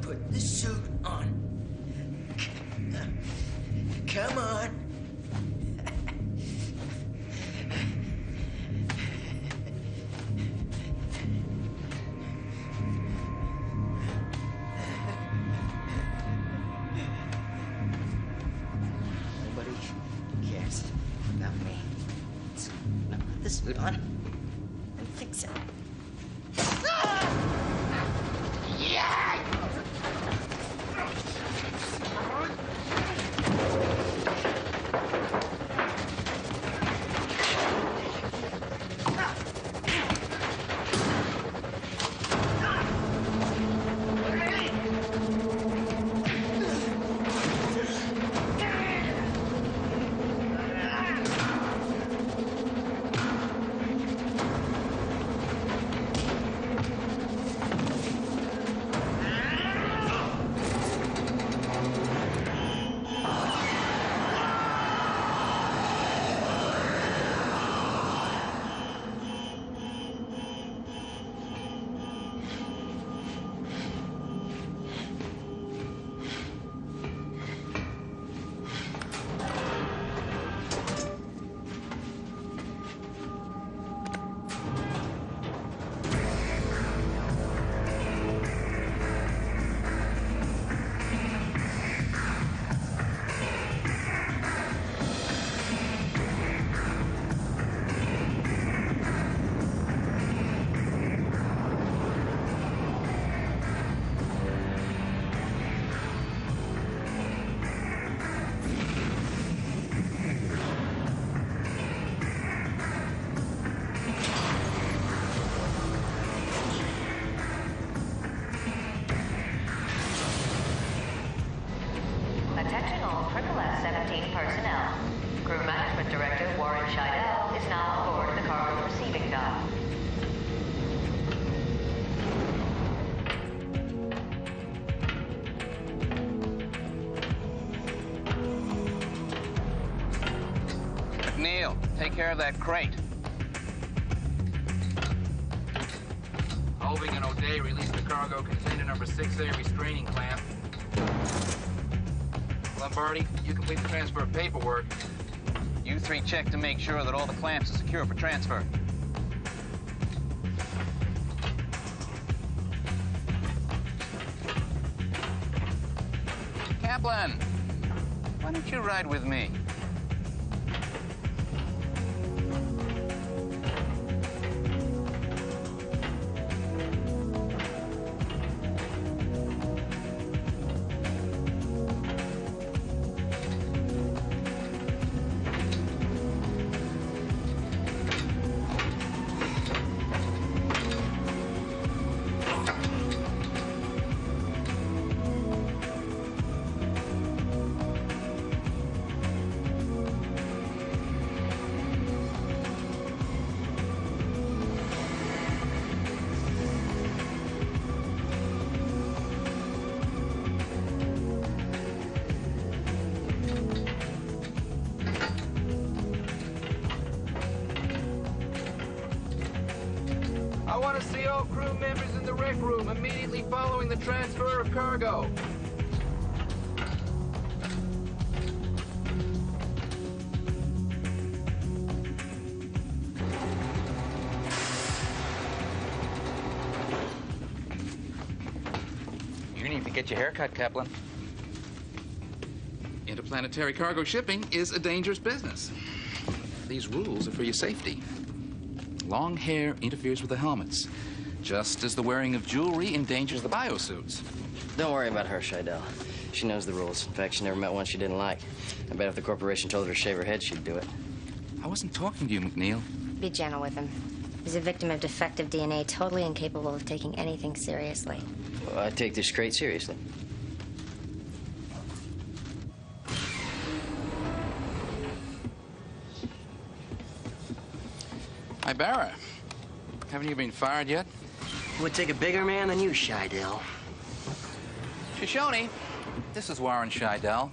Put the suit on. Come on. Nobody cares about me. So now put the suit on and fix it. Attention all Triple S-17 personnel. Crew Management Director Warren Scheidel is now on board the cargo receiving dock. McNeil, take care of that crate. Hoving and O'Day released the cargo container number 6A restraining clamp. Lombardi, you complete the transfer paperwork. You three check to make sure that all the clamps are secure for transfer. Kaplan, why don't you ride with me? I want to see all crew members in the rec room immediately following the transfer of cargo. You need to get your hair cut, Kaplan. Interplanetary cargo shipping is a dangerous business. These rules are for your safety. Long hair interferes with the helmets, just as the wearing of jewelry endangers the biosuits. Don't worry about her, Scheidel. She knows the rules. In fact, she never met one she didn't like. I bet if the corporation told her to shave her head, she'd do it. I wasn't talking to you, McNeil. Be gentle with him. He's a victim of defective DNA, totally incapable of taking anything seriously. Well, I take this crate seriously. Hi, Barra. Haven't you been fired yet? It would take a bigger man than you, Scheidel. Shoshone, this is Warren Scheidel,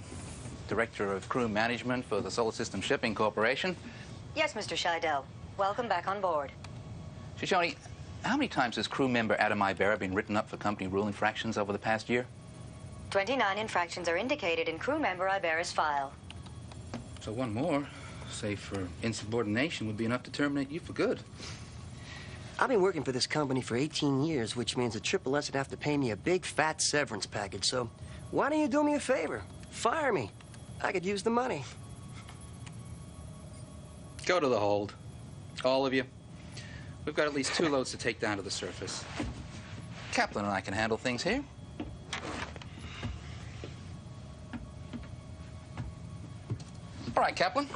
Director of Crew Management for the Solar System Shipping Corporation. Yes, Mr. Scheidel. Welcome back on board. Shoshone, how many times has crew member Adam Ibera been written up for company rule infractions over the past year? 29 infractions are indicated in crew member Ibera's file. So one more, say for insubordination, would be enough to terminate you for good. I've been working for this company for 18 years, which means the Triple S would have to pay me a big, fat severance package. So why don't you do me a favor? Fire me. I could use the money. Go to the hold. All of you. We've got at least 2 loads to take down to the surface. Kaplan and I can handle things here. All right, Kaplan.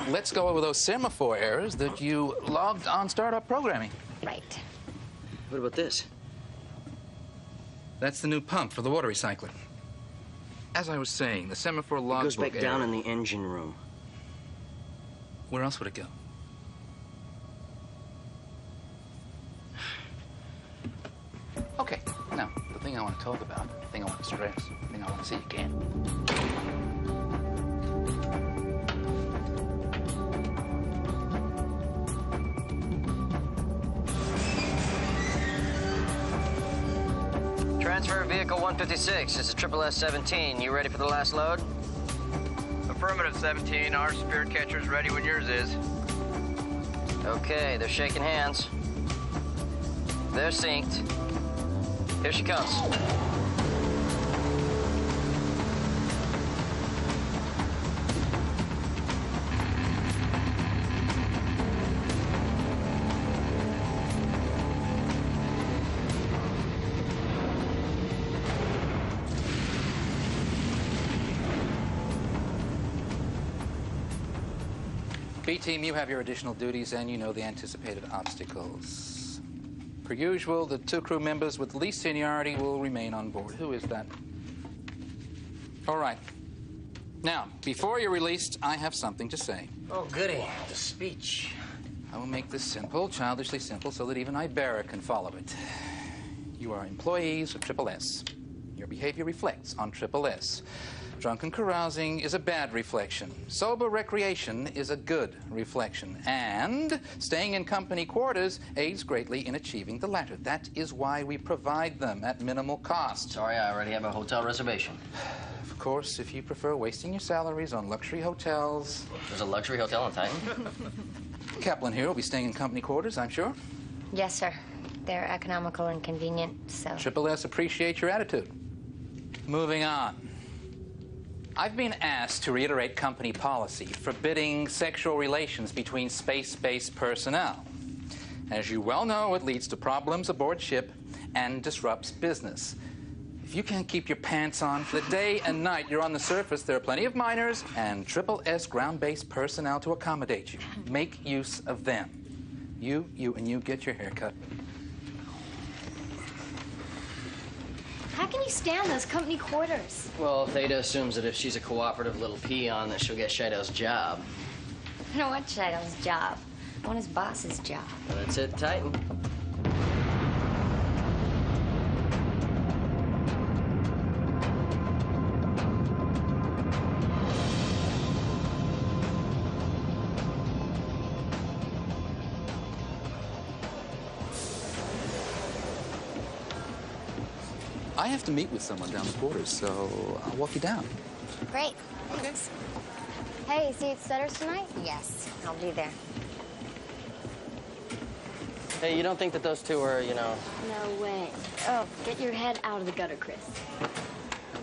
Let's go over those semaphore errors that you logged on startup programming. Right. What about this? That's the new pump for the water recycler. As I was saying, the semaphore logbook It goes back down error. in the engine room. Where else would it go? Okay, now, the thing I want to talk about, the thing I want to stress, the thing I want to see again. Transfer vehicle 156. This is Triple S-17. You ready for the last load? Affirmative, 17. Our spirit catcher's ready when yours is. Okay, they're shaking hands. They're synced. Here she comes. B-Team, you have your additional duties and you know the anticipated obstacles. Per usual, the 2 crew members with least seniority will remain on board. Who is that? All right. Now, before you're released, I have something to say. Oh, goody. The speech. I will make this simple, childishly simple, so that even Ibera can follow it. You are employees of Triple S. Your behavior reflects on Triple S. Drunken carousing is a bad reflection. Sober recreation is a good reflection. And staying in company quarters aids greatly in achieving the latter. That is why we provide them at minimal cost. Sorry, I already have a hotel reservation. Of course, if you prefer wasting your salaries on luxury hotels. There's a luxury hotel in Titan. Kaplan here will be staying in company quarters, I'm sure. Yes, sir. They're economical and convenient, so... Triple S appreciates your attitude. Moving on. I've been asked to reiterate company policy forbidding sexual relations between space-based personnel. As you well know, it leads to problems aboard ship and disrupts business. If you can't keep your pants on for the day and night you're on the surface, there are plenty of miners and Triple S ground-based personnel to accommodate you. Make use of them. You, and you get your hair cut. How can you stand those company quarters? Well, Theta assumes that if she's a cooperative little peon, that she'll get Shaido's job. I don't want Shadow's job. I want his boss's job. Well, that's it, Titan. I have to meet with someone down the quarters, so I'll walk you down. Great. Thanks. Hey, see you at Sutter's tonight? Yes, I'll be there. Hey, you don't think that those 2 are, No way. Oh, get your head out of the gutter, Chris. Oh,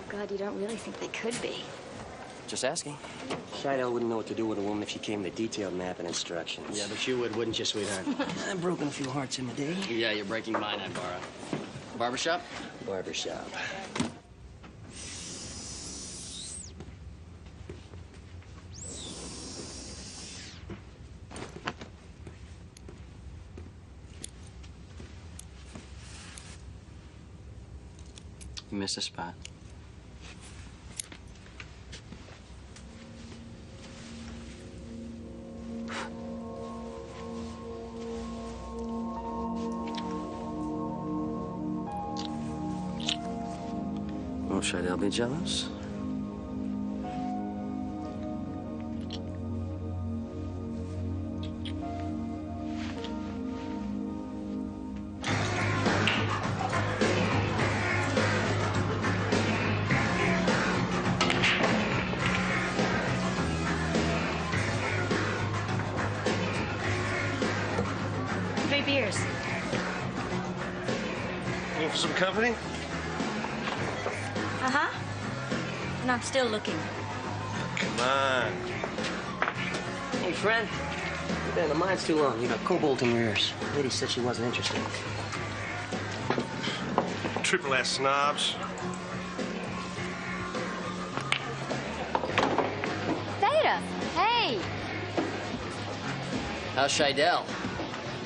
God, you don't really think they could be. Just asking. Scheidel wouldn't know what to do with a woman if she came with detailed map and instructions. Yeah, but you would, wouldn't you, sweetheart? I've broken a few hearts in the day. Yeah, you're breaking mine, Ibarra. Barbershop? Barbershop. You missed a spot. Scheidel be jealous? Beers. Looking for some company? Uh-huh. And I'm still looking. Come on. Hey, friend. You've been in the mines too long. You got cobalt in your ears. Lady said she wasn't interested. Triple S snobs. Theta! Hey! How's Scheidel?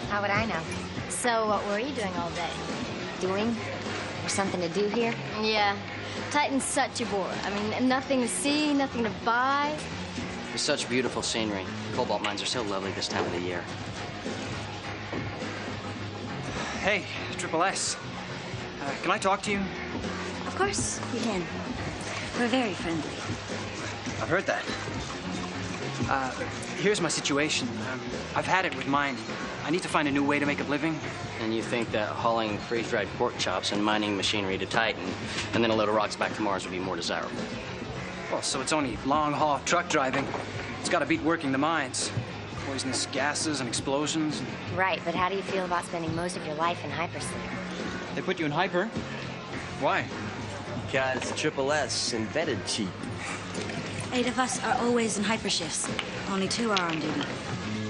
How would I know? So, what were you doing all day? Doing? There's something to do here? Yeah. Titan's such a bore. I mean, nothing to see, nothing to buy. It's such beautiful scenery. Cobalt mines are so lovely this time of the year. Hey, Triple S. Can I talk to you? Of course you can. We're very friendly. I've heard that. Here's my situation. I've had it with mining. I need to find a new way to make a living. And you think that hauling freeze-dried pork chops and mining machinery to Titan and then a load of rocks back to Mars would be more desirable? Well, so it's only long-haul truck driving. It's got to beat working the mines. Poisonous gases and explosions. Right, but how do you feel about spending most of your life in hypersleep? They put you in hyper? Why? Because Triple S invented cheap. 8 of us are always in hyper shifts. Only 2 are on duty.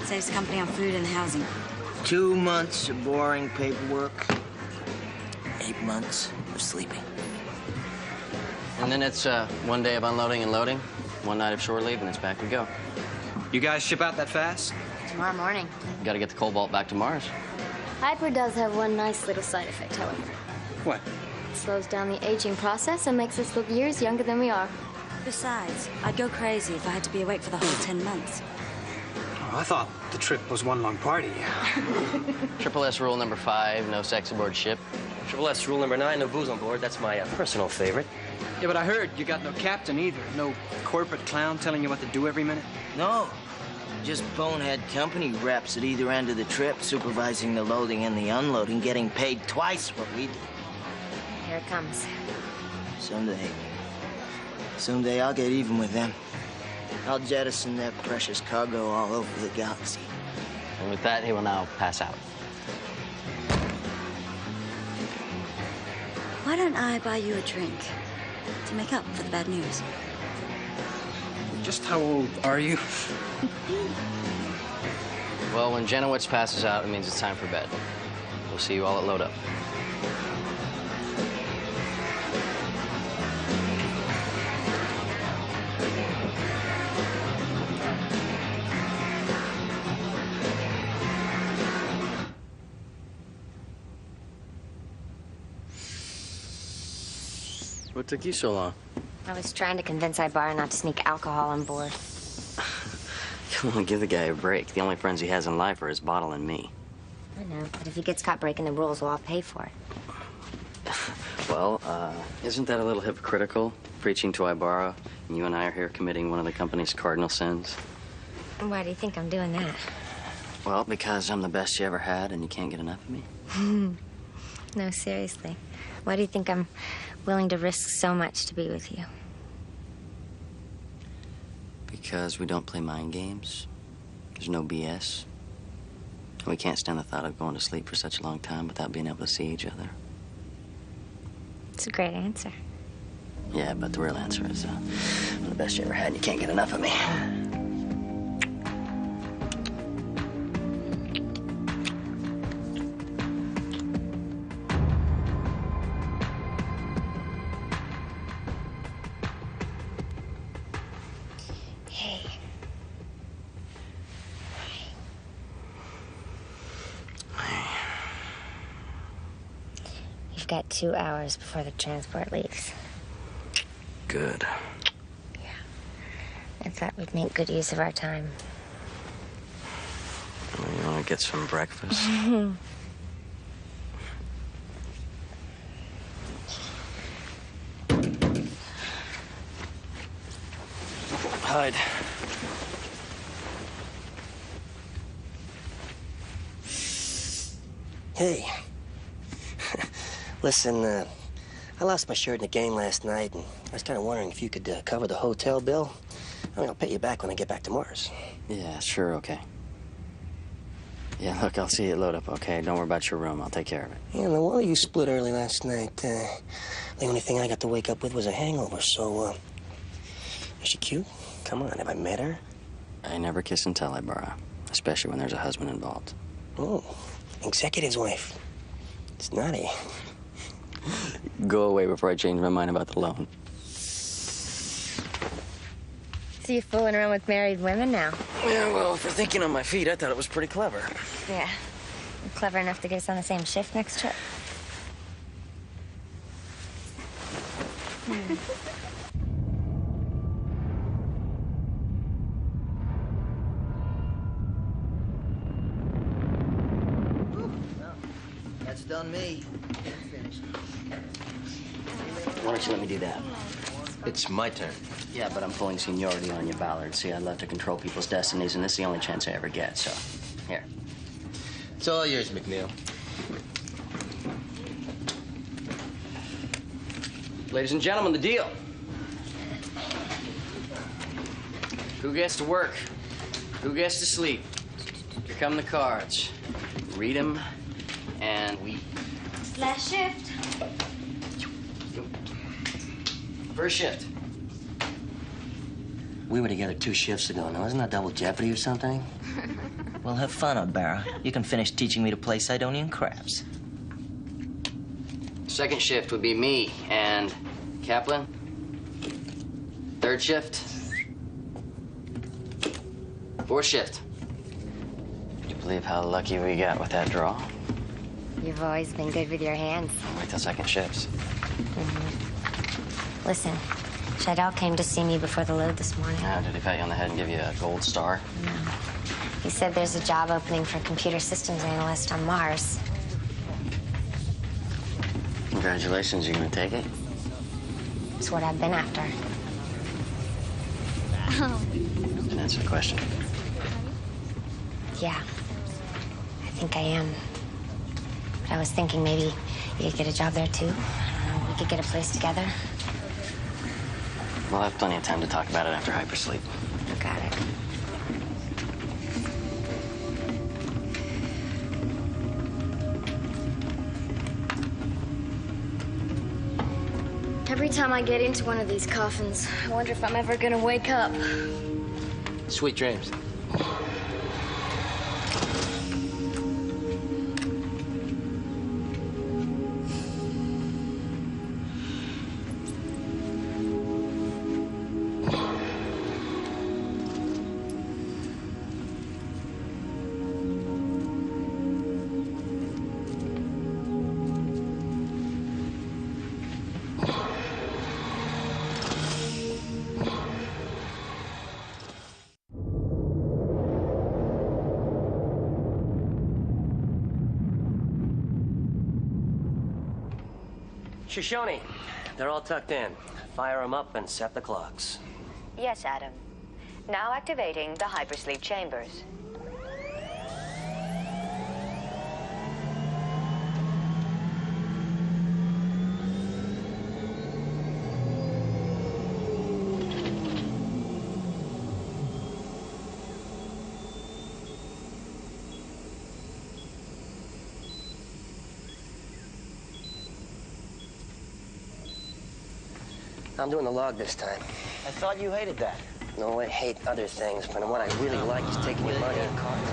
Saves the company on food and housing. 2 months of boring paperwork. 8 months of sleeping. And then it's 1 day of unloading and loading, 1 night of shore leave, and it's back we go. You guys ship out that fast? Tomorrow morning. Got to get the cobalt back to Mars. Hyper does have one nice little side effect, however. What? It slows down the aging process and makes us look years younger than we are. Besides, I'd go crazy if I had to be awake for the whole 10 months. Oh, I thought the trip was one long party. Triple S rule number 5, no sex aboard ship. Triple S rule number 9, no booze on board. That's my personal favorite. Yeah, but I heard you got no captain either. No corporate clown telling you what to do every minute. No. Just bonehead company reps at either end of the trip, supervising the loading and the unloading, getting paid twice what we do. Here it comes. Someday I'll get even with them. I'll jettison their precious cargo all over the galaxy. And with that, he will now pass out. Why don't I buy you a drink to make up for the bad news? Just how old are you? Well, when Janowitz passes out, it means it's time for bed. We'll see you all at load up. What took you so long? I was trying to convince Ibarra not to sneak alcohol on board. Come on, give the guy a break. The only friends he has in life are his bottle and me. I know, but if he gets caught breaking the rules, well, I'll pay for it. Well, isn't that a little hypocritical? Preaching to Ibarra, and you and I are here committing one of the company's cardinal sins? Why do you think I'm doing that? Well, because I'm the best you ever had, and you can't get enough of me. No, seriously. Why do you think I'm willing to risk so much to be with you? Because we don't play mind games. There's no BS. And we can't stand the thought of going to sleep for such a long time without being able to see each other. It's a great answer. Yeah, but the real answer is, I'm the best you ever had, and you can't get enough of me. We've got 2 hours before the transport leaves. Good. Yeah. I thought we'd make good use of our time. Well, you want to get some breakfast? hide. Hey. Listen, I lost my shirt in the game last night, and I was kind of wondering if you could cover the hotel bill. I mean, I'll pay you back when I get back to Mars. Yeah, sure, okay. Yeah, look, I'll see you load up, okay? Don't worry about your room. I'll take care of it. Yeah, no wonder you split early last night. The only thing I got to wake up with was a hangover, so, is she cute? Come on, have I met her? I never kiss and tell, I borrow. Especially when there's a husband involved. Oh, executive's wife. It's naughty. Go away before I change my mind about the loan. So you fooling around with married women now? Yeah, well, for thinking on my feet, I thought it was pretty clever. Yeah. You're clever enough to get us on the same shift next trip. That's done me. Finished. Why don't you let me do that? It's my turn. Yeah, but I'm pulling seniority on you, Ballard. See, I'd love to control people's destinies, and this is the only chance I ever get, so here. It's all yours, McNeil. Ladies and gentlemen, the deal. Who gets to work? Who gets to sleep? Here come the cards. Read them, and we... Last shift. First shift. We were together 2 shifts ago. Now, isn't that double jeopardy or something? Well, have fun, O'Barra. You can finish teaching me to play Sidonian craps. Second shift would be me and Kaplan. Third shift. Fourth shift. Would you believe how lucky we got with that draw? You've always been good with your hands. Wait till second shifts. Listen, Shadell came to see me before the load this morning. Now, did he pat you on the head and give you a gold star? No. He said there's a job opening for computer systems analyst on Mars. Congratulations, you gonna take it? It's what I've been after. Didn't answer the question. Yeah, I think I am. But I was thinking maybe you could get a job there too. We could get a place together. We'll have plenty of time to talk about it after hypersleep. You got it. Every time I get into one of these coffins, I wonder if I'm ever gonna wake up. Sweet dreams. Shoshone, they're all tucked in. Fire them up and set the clocks. Yes, Adam. Now activating the hypersleep chambers. I'm doing the log this time. I thought you hated that. No, I hate other things, but what I really like is taking your money and cards.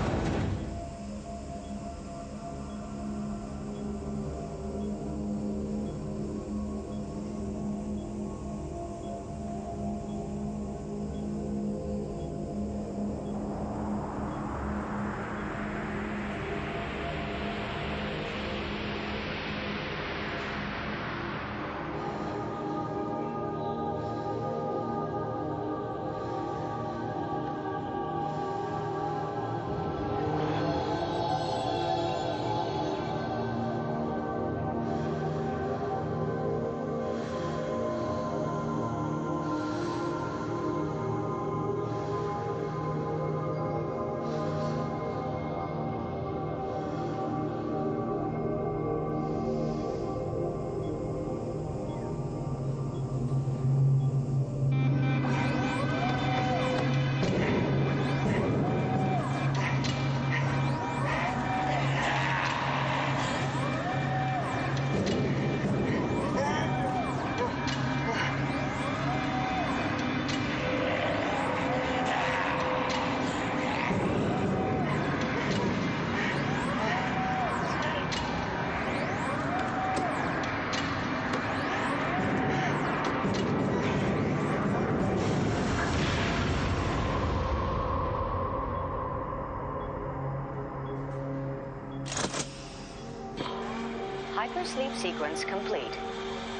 Hypersleep sequence complete.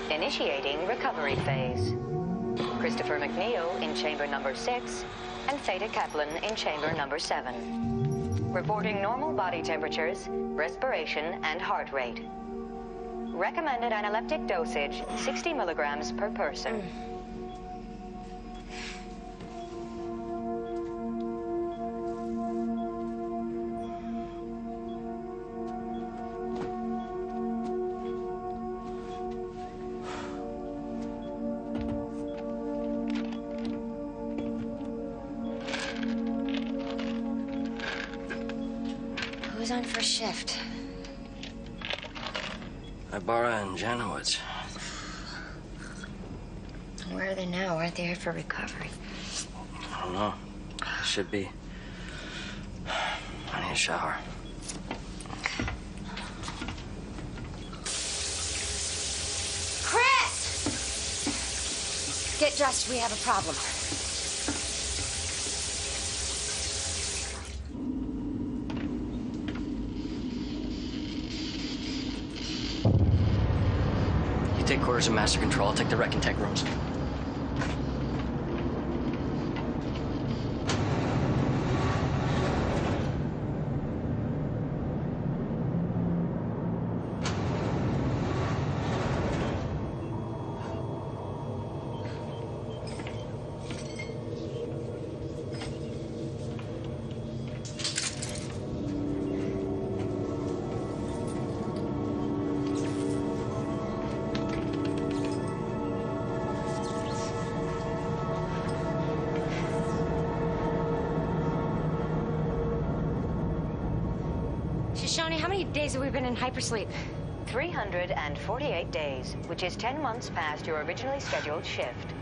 Initiating recovery phase. Christopher McNeil in chamber number 6 and Theta Kaplan in chamber number 7. Reporting normal body temperatures, respiration, and heart rate. Recommended analeptic dosage, 60 milligrams per person. Who's on first shift? Ibarra and Janowitz. Where are they now? Aren't they here for recovery? I don't know. Should be. I need a shower. Chris! Get dressed. We have a problem. Take quarters of master control. I'll take the wreck and tech rooms. Shoshone, how many days have we been in hypersleep? 348 days, which is 10 months past your originally scheduled shift.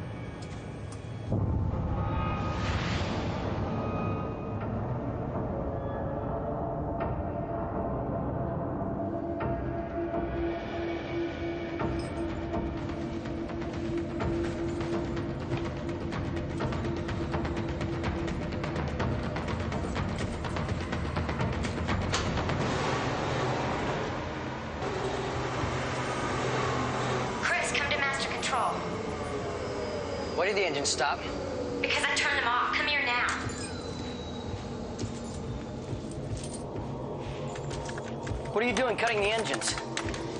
Why did the engine stop? Because I turned them off. Come here now. What are you doing cutting the engines?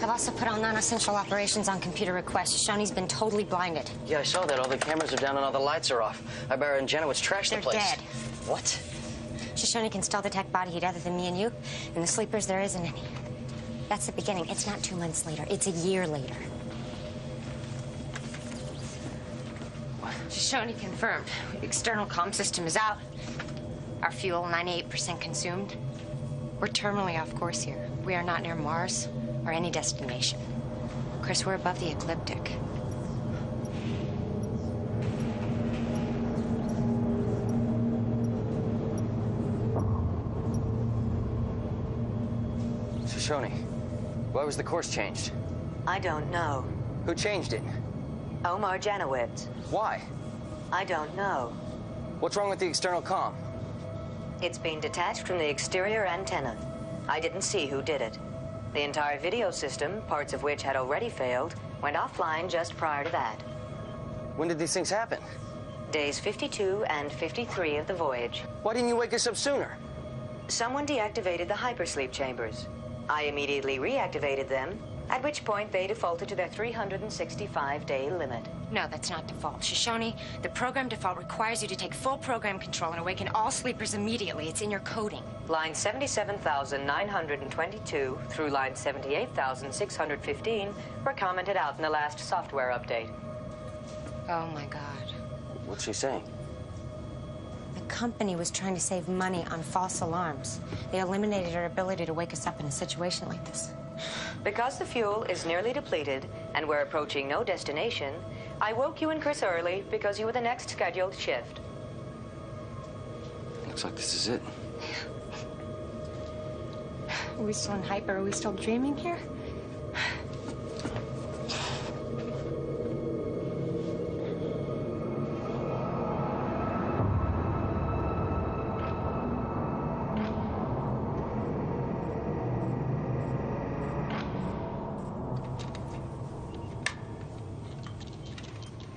I've also put all non-essential operations on computer request. Shoshone's been totally blinded. Yeah, I saw that. All the cameras are down and all the lights are off. Ibarra and Janowitz trashed the place. They're dead. What? Shoshone can still detect body heat other than me and you. And the sleepers, there isn't any. That's the beginning. It's not 2 months later. It's a year later. Shoshone confirmed. External comm system is out. Our fuel, 98% consumed. We're terminally off course here. We are not near Mars or any destination. Chris, we're above the ecliptic. Shoshone, why was the course changed? I don't know. Who changed it? Omar Janowitz. Why? I don't know. What's wrong with the external comm? It's been detached from the exterior antenna. I didn't see who did it. The entire video system, parts of which had already failed, went offline just prior to that. When did these things happen? Days 52 and 53 of the voyage. Why didn't you wake us up sooner? Someone deactivated the hypersleep chambers. I immediately reactivated them, at which point they defaulted to their 365-day limit. No, that's not default. Shoshone, the program default requires you to take full program control and awaken all sleepers immediately. It's in your coding. Line 77,922 through line 78,615 were commented out in the last software update. Oh, my God. What's she saying? The company was trying to save money on false alarms. They eliminated our ability to wake us up in a situation like this. Because the fuel is nearly depleted and we're approaching no destination, I woke you and Chris early because you were the next scheduled shift. Looks like this is it. Are we still in hyper? Are we still dreaming here?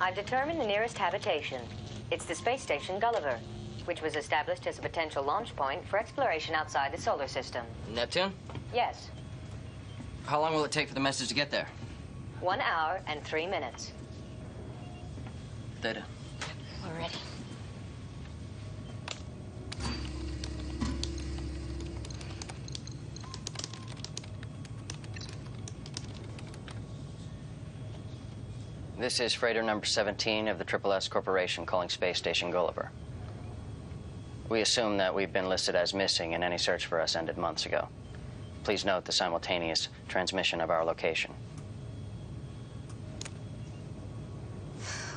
I've determined the nearest habitation. It's the space station Gulliver, which was established as a potential launch point for exploration outside the solar system. Neptune? Yes. How long will it take for the message to get there? 1 hour and 3 minutes. Theta. We're ready. This is freighter number 17 of the SSS Corporation calling Space Station Gulliver. We assume that we've been listed as missing and any search for us ended months ago. Please note the simultaneous transmission of our location.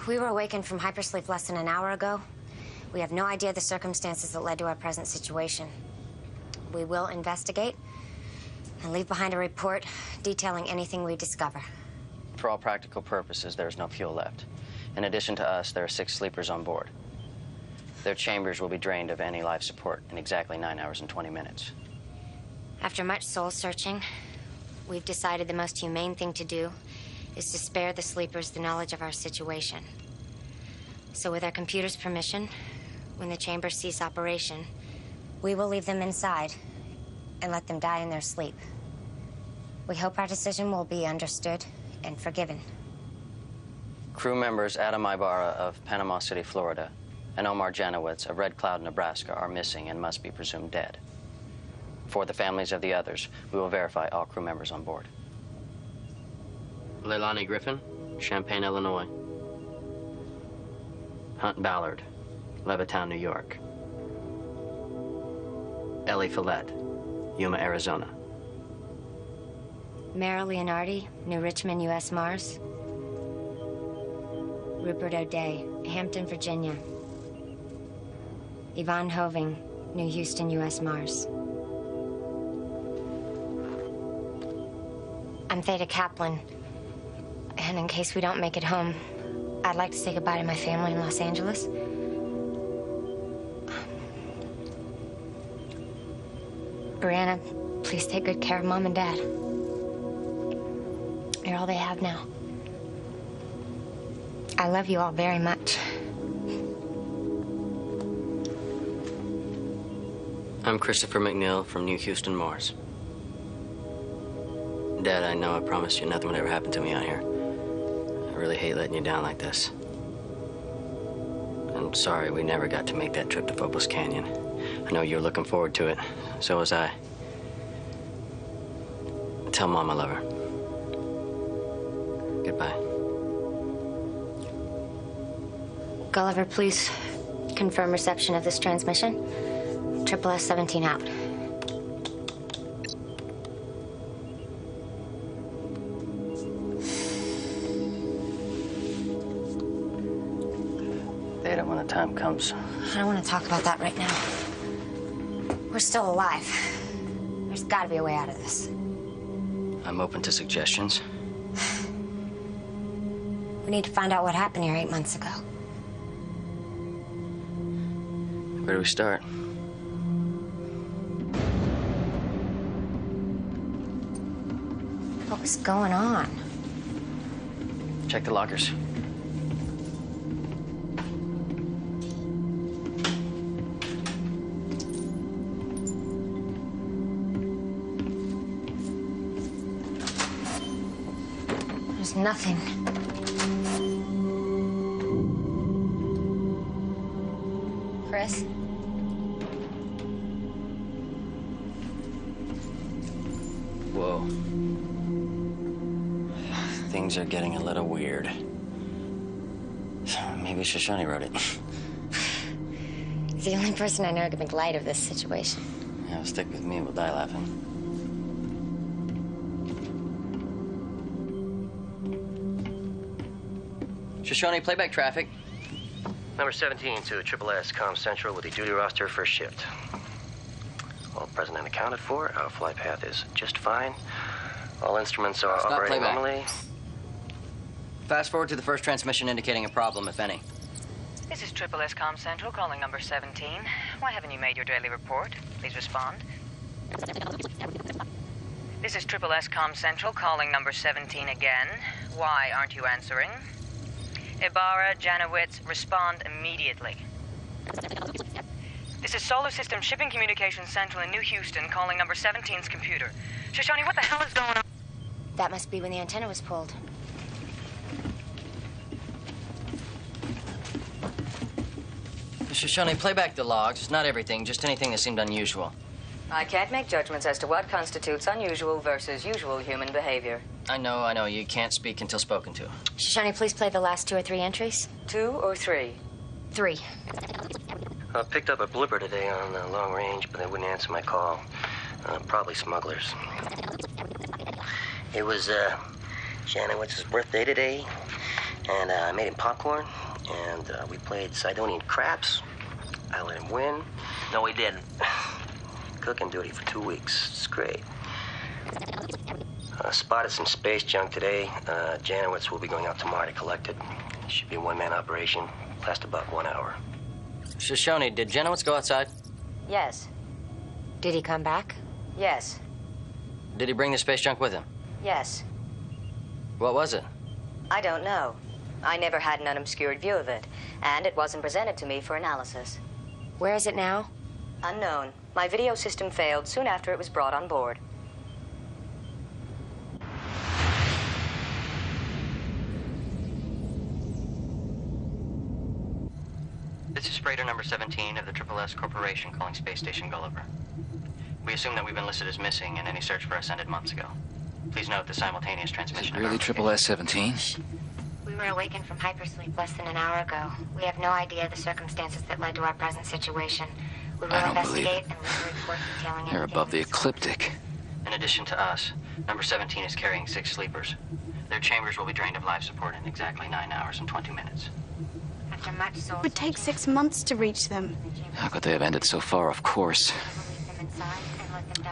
We were awakened from hypersleep less than an hour ago. We have no idea the circumstances that led to our present situation. We will investigate and leave behind a report detailing anything we discover. For all practical purposes, there is no fuel left. In addition to us, there are 6 sleepers on board. Their chambers will be drained of any life support in exactly 9 hours and 20 minutes. After much soul searching, we've decided the most humane thing to do is to spare the sleepers the knowledge of our situation. So with our computer's permission, when the chambers cease operation, we will leave them inside and let them die in their sleep. We hope our decision will be understood and forgiven. Crew members Adam Ibarra of Panama City, Florida, and Omar Janowitz of Red Cloud, Nebraska are missing and must be presumed dead. For the families of the others, we will verify all crew members on board. Leilani Griffin, Champaign, Illinois. Hunt Ballard, Levittown, New York. Ellie Follett, Yuma, Arizona. Mara Leonardi, New Richmond, U.S. Mars. Rupert O'Day, Hampton, Virginia. Yvonne Hoving, New Houston, U.S. Mars. I'm Theta Kaplan, and in case we don't make it home, I'd like to say goodbye to my family in Los Angeles. Brianna, please take good care of Mom and Dad. You're all they have now. I love you all very much. I'm Christopher McNeil from New Houston, Mars. Dad, I know I promised you nothing would ever happen to me out here. I really hate letting you down like this. I'm sorry we never got to make that trip to Phobos Canyon. I know you're looking forward to it. So was I. Tell Mom I love her. Goodbye. Gulliver, please confirm reception of this transmission. SSS-17 out. Theta, when the time comes. I don't want to talk about that right now. We're still alive. There's got to be a way out of this. I'm open to suggestions. We need to find out what happened here 8 months ago. Where do we start? What was going on? Check the lockers. There's nothing. Chris? Whoa. Things are getting a little weird. Maybe Shoshone wrote it. He's the only person I know who can make light of this situation. Yeah, stick with me, we'll die laughing. Shoshone, playback traffic. Number 17 to SSS Comm Central with the duty roster first shift. All present and accounted for. Our flight path is just fine. All instruments are Stop operating playback. normally. Fast forward to the first transmission indicating a problem, if any. This is SSS Comm Central calling number 17. Why haven't you made your daily report? Please respond. This is SSS Comm Central calling number 17 again. Why aren't you answering? Ibarra, Janowitz, respond immediately. This is Solar System Shipping Communications Central in New Houston, calling number 17's computer. Shoshone, what the hell is going on? That must be when the antenna was pulled. Shoshone, play back the logs. Not everything, just anything that seemed unusual. I can't make judgments as to what constitutes unusual versus usual human behavior. I know. You can't speak until spoken to. Shoshone, please play the last 2 or 3 entries. 2 or 3? 3. I picked up a blipper today on long range, but they wouldn't answer my call. Probably smugglers. It was Janowitz's birthday today, and I made him popcorn, and we played Sidonian craps. I let him win. No, he didn't. Cooking duty for 2 weeks. It's great. Spotted some space junk today. Janowitz will be going out tomorrow to collect it. Should be a one-man operation. Last about 1 hour. Shoshone, did Janowitz go outside? Yes. Did he come back? Yes. Did he bring the space junk with him? Yes. What was it? I don't know. I never had an unobscured view of it, and it wasn't presented to me for analysis. Where is it now? Unknown. My video system failed soon after it was brought on board. This is freighter number 17 of the SSS Corporation calling Space Station Gulliver. We assume that we've been listed as missing and any search for us ended months ago. Please note the simultaneous transmission. Is it really SSS-17? We were awakened from hypersleep less than an hour ago. We have no idea the circumstances that led to our present situation. We will I don't believe investigate it. and we will report detailing They're anything above the we discover. ecliptic. In addition to us, number 17 is carrying 6 sleepers. Their chambers will be drained of life support in exactly 9 hours and 20 minutes. After much soul It would take 6 months to reach them. How could they have ended so far off course?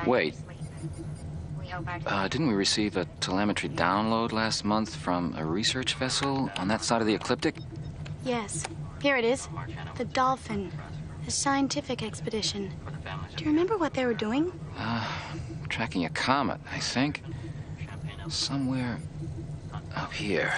Wait. Didn't we receive a telemetry download last month from a research vessel on that side of the ecliptic? Yes. Here it is. The Dolphin. A scientific expedition. Do you remember what they were doing? Tracking a comet, I think. Somewhere up here.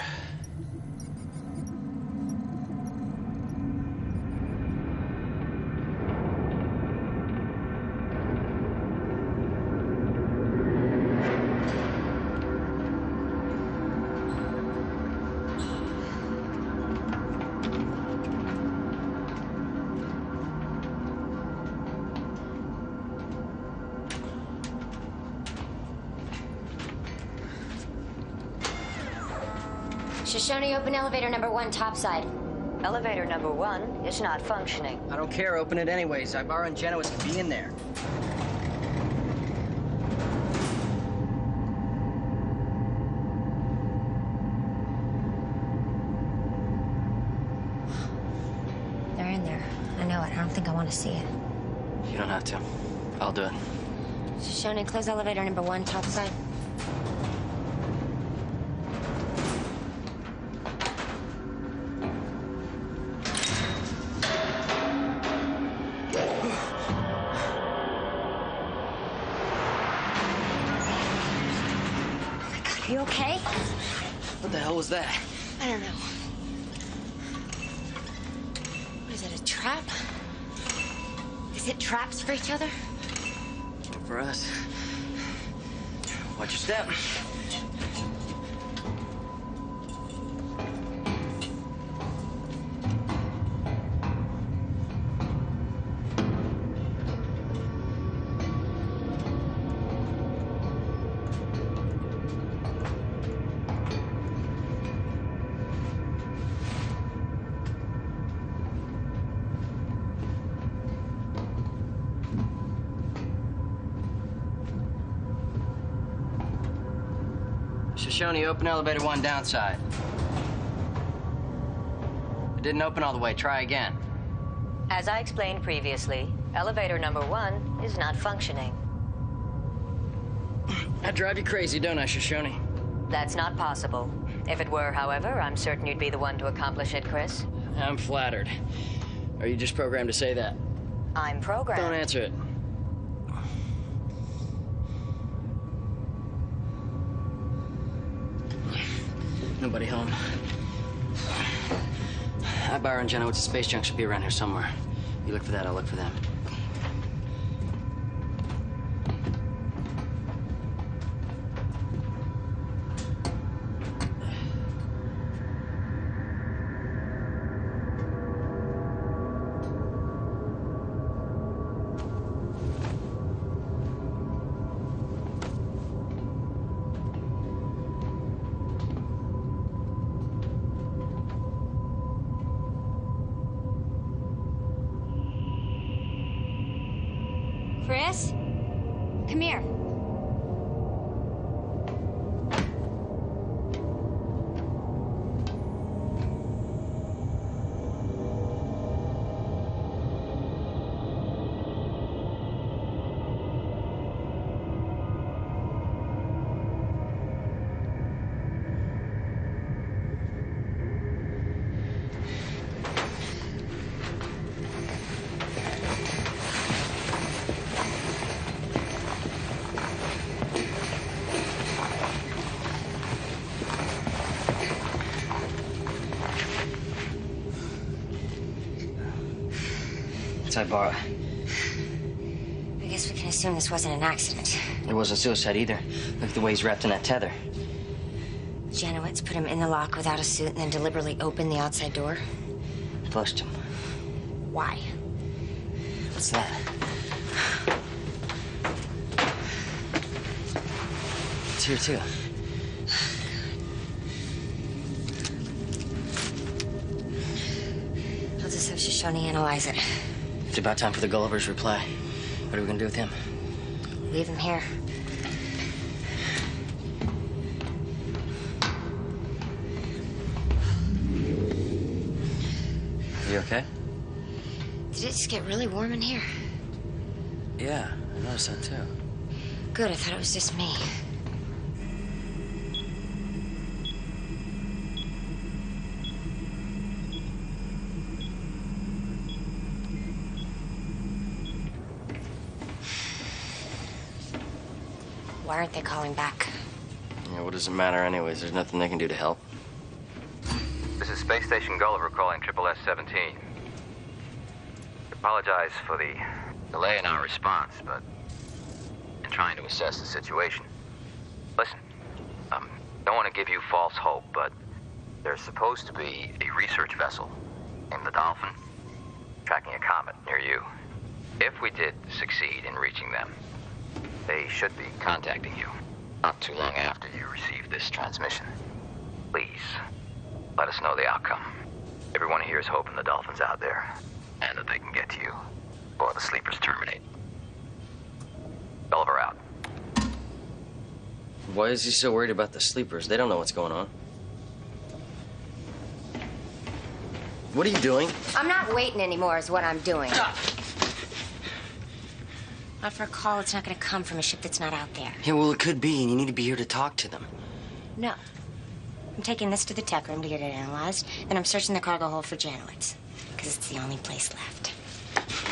Shoshone, open elevator number 1, topside. Elevator number 1 is not functioning. I don't care. Open it anyways. Ibarra and Janowitz can be in there. They're in there. I know it. I don't think I want to see it. You don't have to. I'll do it. Shoshone, close elevator number 1, topside. You okay? What the hell was that? I don't know. What is it, a trap? Is it traps for each other? Not for us. Watch your step. Shoshone, open elevator 1 downside. It didn't open all the way. Try again. As I explained previously, elevator number 1 is not functioning. I drive you crazy, don't I, Shoshone? That's not possible. If it were, however, I'm certain you'd be the one to accomplish it, Chris. I'm flattered. Are you just programmed to say that? I'm programmed. Don't answer it. Nobody home. Ibar and Genowitz's space junk should be around here somewhere. You look for that, I'll look for them. Chris? Come here. SyFy. I guess we can assume this wasn't an accident. It wasn't suicide either. Look at the way he's wrapped in that tether. Janowitz put him in the lock without a suit and then deliberately opened the outside door. Flushed him. Why? What's that? It's here, too. I'll just have Shoshone analyze it. It's about time for the Gulliver's reply. What are we gonna do with him? Leave him here. You okay? Did it just get really warm in here? Yeah, I noticed that too. Good, I thought it was just me. Why aren't they calling back? Yeah, what does it matter anyways? There's nothing they can do to help. This is Space Station Gulliver calling SSS-17. Apologize for the delay in our response, but in trying to assess the situation. Listen, don't want to give you false hope, but there's supposed to be a research vessel named the Dolphin tracking a comet near you. If we did succeed in reaching them, they should be contacting you not too long after you receive this transmission. Please, let us know the outcome. Everyone here is hoping the Dolphin's out there and that they can get to you before the sleepers terminate. Gulliver out. Why is he so worried about the sleepers? They don't know what's going on. What are you doing? I'm not waiting anymore is what I'm doing. Not for a call, it's not gonna come from a ship that's not out there. Yeah, well, it could be, and you need to be here to talk to them. No. I'm taking this to the tech room to get it analyzed, then I'm searching the cargo hold for Janowitz, because it's the only place left.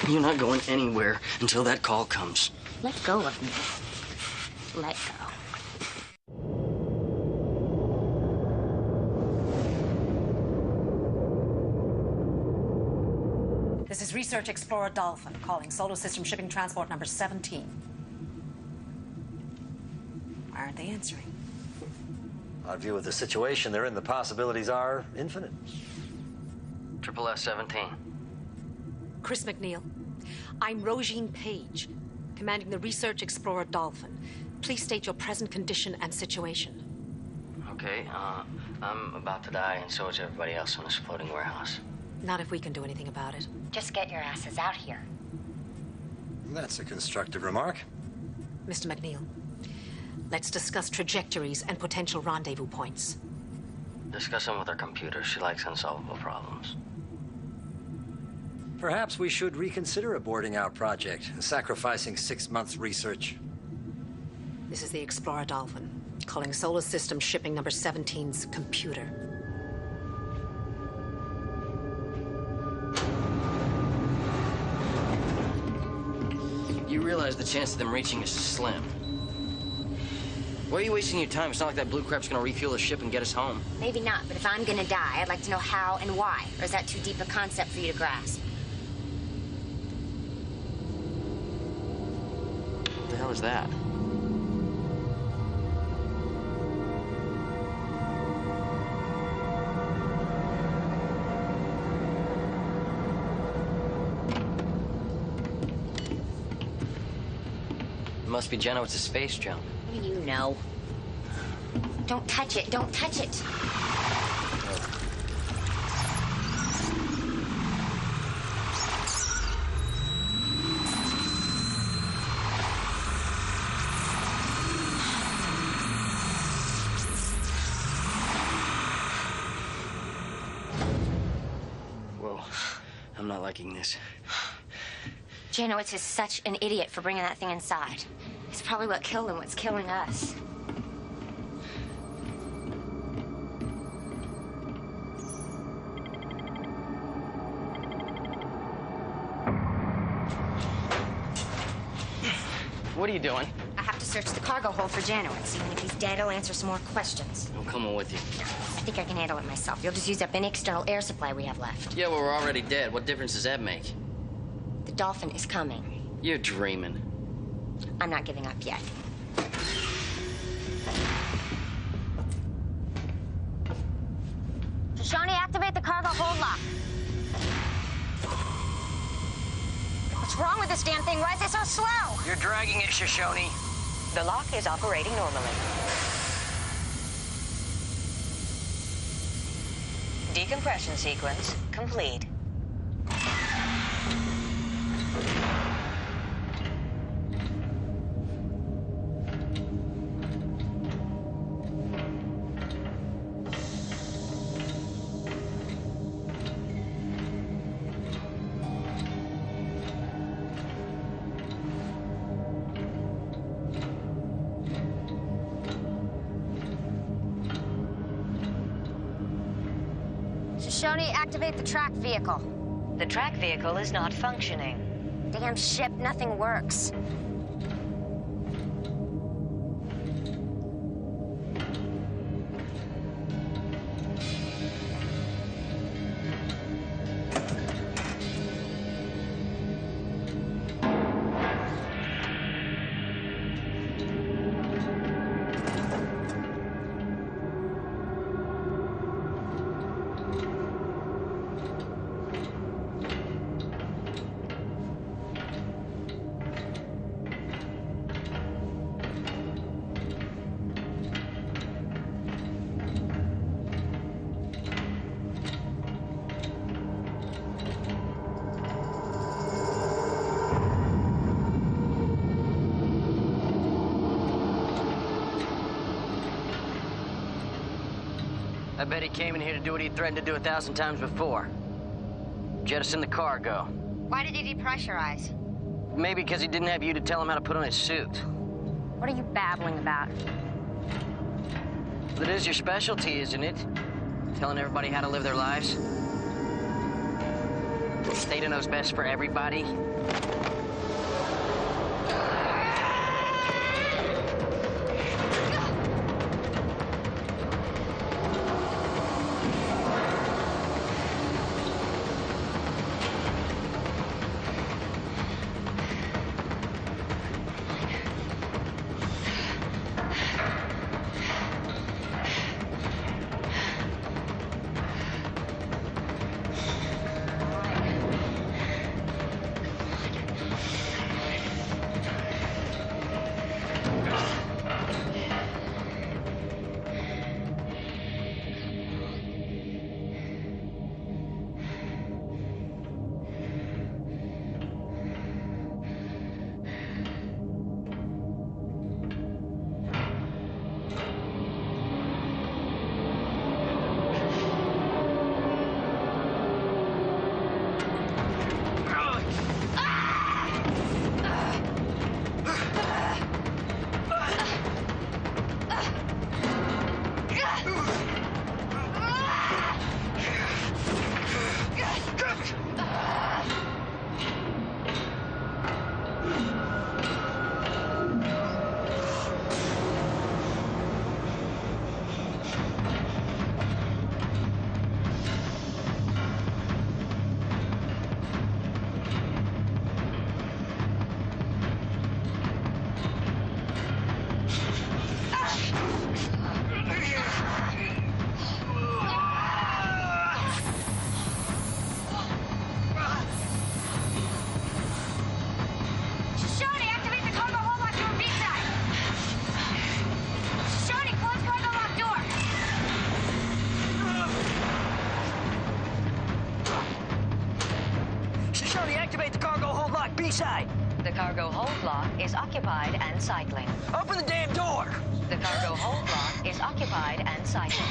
You're not going anywhere until that call comes. Let go of me. Let go. This is Research Explorer Dolphin calling Solar System Shipping Transport number 17. Why aren't they answering? Our view of the situation they're in, the possibilities are infinite. SSS-17. Chris McNeil. I'm Rosine Page, commanding the Research Explorer Dolphin. Please state your present condition and situation. Okay, I'm about to die, and so is everybody else in this floating warehouse. Not if we can do anything about it. Just get your asses out here. That's a constructive remark. Mr. McNeil, let's discuss trajectories and potential rendezvous points. Discuss them with her computer. She likes unsolvable problems. Perhaps we should reconsider aborting our project, sacrificing 6 months' research. This is the Explorer Dolphin, calling Solar System Shipping number 17's computer. You realize the chance of them reaching is slim. Why are you wasting your time? It's not like that blue crap's gonna refuel the ship and get us home. Maybe not, but if I'm gonna die, I'd like to know how and why. Or is that too deep a concept for you to grasp? What the hell is that? It must be Genowitz's space junk. What do you know? Don't touch it. Don't touch it. Whoa. I'm not liking this. Janowitz is such an idiot for bringing that thing inside. It's probably what killed him, what's killing us. What are you doing? I have to search the cargo hold for Janowitz. Even if he's dead, I'll answer some more questions. I'm coming with you. I think I can handle it myself. You'll just use up any external air supply we have left. Yeah, well, we're already dead. What difference does that make? The Dolphin is coming. You're dreaming. I'm not giving up yet. Shoshone, activate the cargo hold lock. What's wrong with this damn thing? Why is it so slow? You're dragging it, Shoshone. The lock is operating normally. Decompression sequence complete. Shoshone, activate the track vehicle. The track vehicle is not functioning. Damn ship, nothing works. I bet he came in here to do what he threatened to do 1,000 times before. Jettison the cargo. Why did he depressurize? Maybe because he didn't have you to tell him how to put on his suit. What are you babbling about? That is your specialty, isn't it? Telling everybody how to live their lives? The state knows best for everybody. any side. The cargo hold lock is occupied and cycling. Open the damn door! The cargo hold lock is occupied and cycling.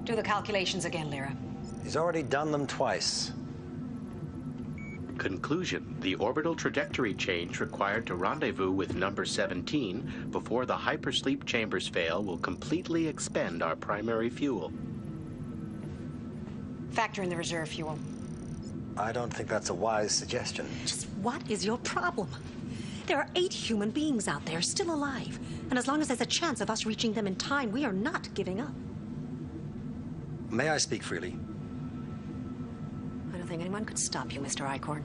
Do the calculations again, Lyra. He's already done them twice. Conclusion. The orbital trajectory change required to rendezvous with number 17 before the hypersleep chambers fail will completely expend our primary fuel. Factor in the reserve fuel. I don't think that's a wise suggestion. Just what is your problem? There are 8 human beings out there still alive. And as long as there's a chance of us reaching them in time, we are not giving up. May I speak freely? I don't think anyone could stop you, Mr. Eichhorn.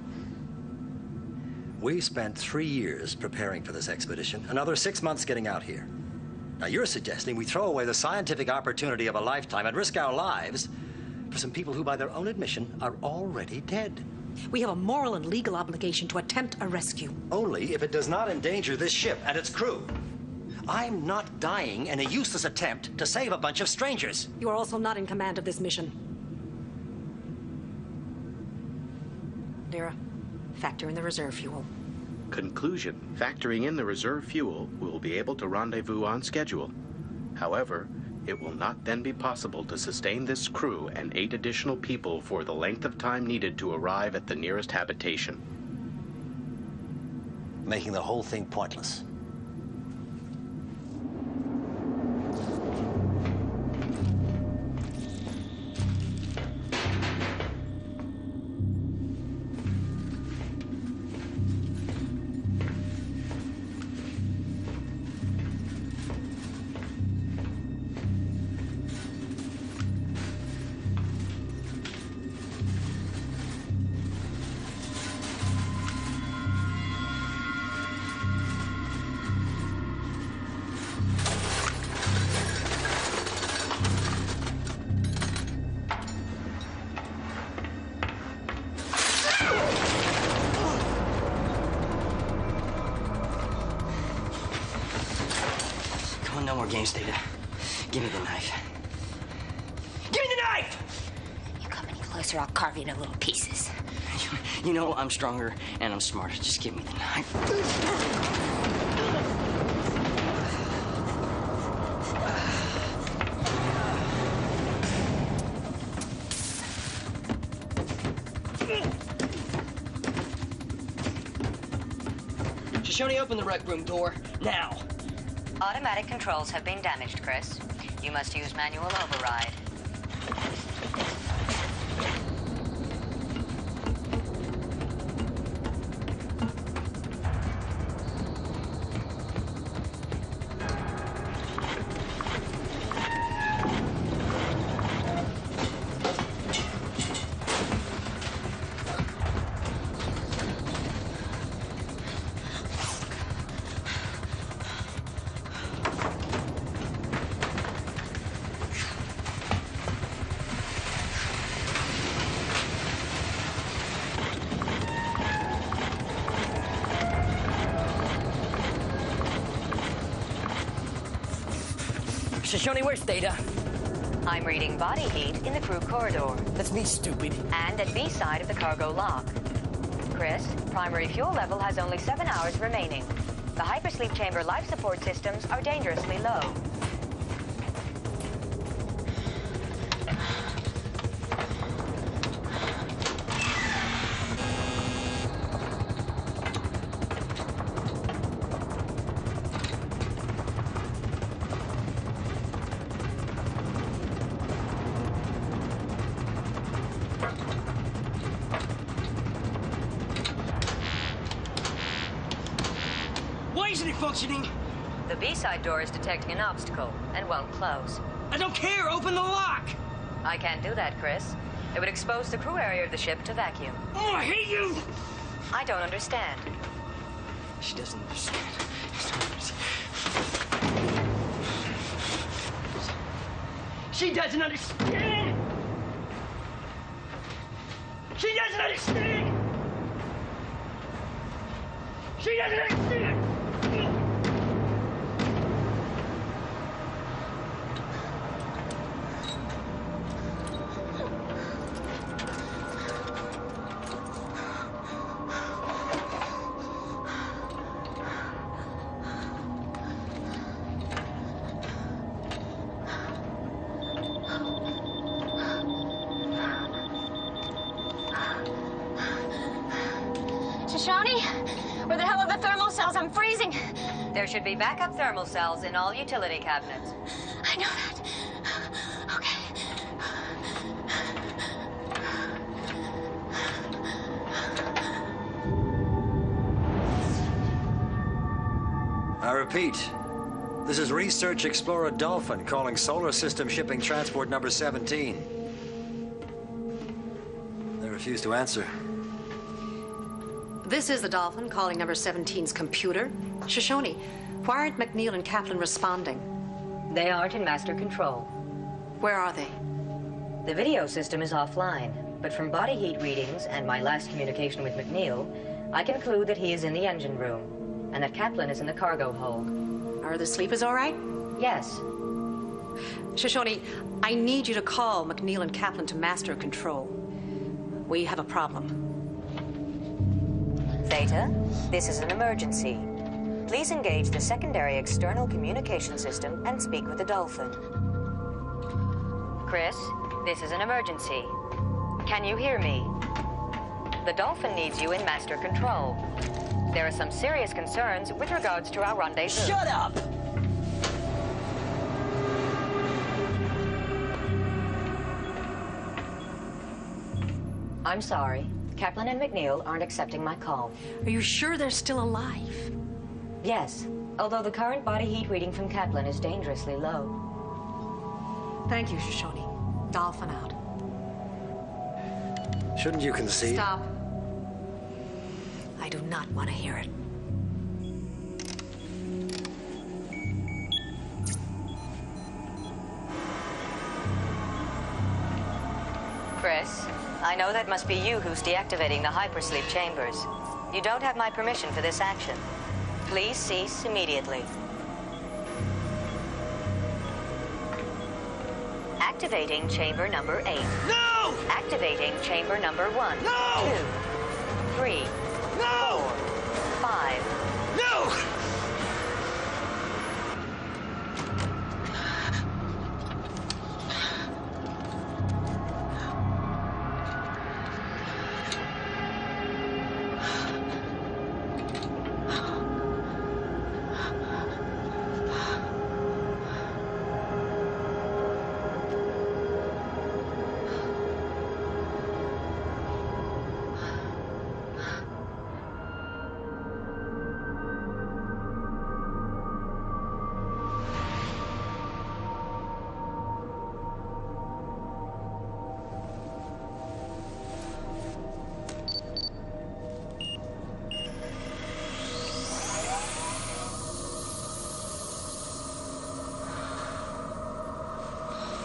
We spent 3 years preparing for this expedition, another 6 months getting out here. Now you're suggesting we throw away the scientific opportunity of a lifetime and risk our lives for some people who, by their own admission, are already dead. We have a moral and legal obligation to attempt a rescue. Only if it does not endanger this ship and its crew. I'm not dying in a useless attempt to save a bunch of strangers. You are also not in command of this mission. Lyra, factor in the reserve fuel. Conclusion. Factoring in the reserve fuel, we will be able to rendezvous on schedule. However, it will not then be possible to sustain this crew and 8 additional people for the length of time needed to arrive at the nearest habitation. Making the whole thing pointless. No more games, Data. Give me the knife. Give me the knife! You come any closer, I'll carve you into little pieces. You know I'm stronger and I'm smarter. Just give me the knife. Shoshone, open the rec room door, now. Automatic controls have been damaged, Chris. You must use manual override. Shoshone, where's Data? I'm reading body heat in the crew corridor. That's me, stupid. And at B side of the cargo lock. Chris, primary fuel level has only 7 hours remaining. The hypersleep chamber life support systems are dangerously low. Why isn't it functioning? The B-side door is detecting an obstacle and won't close. I don't care. Open the lock. I can't do that, Chris. It would expose the crew area of the ship to vacuum. Oh, I hate you! I don't understand. She doesn't understand. She doesn't understand! She doesn't understand! She doesn't understand! Shoshone? Where the hell are the thermal cells? I'm freezing. There should be backup thermal cells in all utility cabinets. I know that. Okay. I repeat, this is Research Explorer Dolphin calling Solar System Shipping Transport number 17. They refuse to answer. This is the Dolphin calling number 17's computer. Shoshone, why aren't McNeil and Kaplan responding? They aren't in master control. Where are they? The video system is offline, but from body heat readings and my last communication with McNeil, I conclude that he is in the engine room and that Kaplan is in the cargo hold. Are the sleepers all right? Yes. Shoshone, I need you to call McNeil and Kaplan to master control. We have a problem. Theta, this is an emergency. Please engage the secondary external communication system and speak with the Dolphin. Chris, this is an emergency. Can you hear me? The Dolphin needs you in master control. There are some serious concerns with regards to our rendezvous. Shut up! I'm sorry. Kaplan and McNeil aren't accepting my call. Are you sure they're still alive? Yes, although the current body heat reading from Kaplan is dangerously low. Thank you, Shoshone. Dolphin out. Shouldn't you concede? Stop. I do not want to hear it. Chris, I know that must be you who's deactivating the hypersleep chambers. You don't have my permission for this action. Please cease immediately. Activating chamber number 8. No! Activating chamber number 1. No! 2, 3, No! 4, 5. No!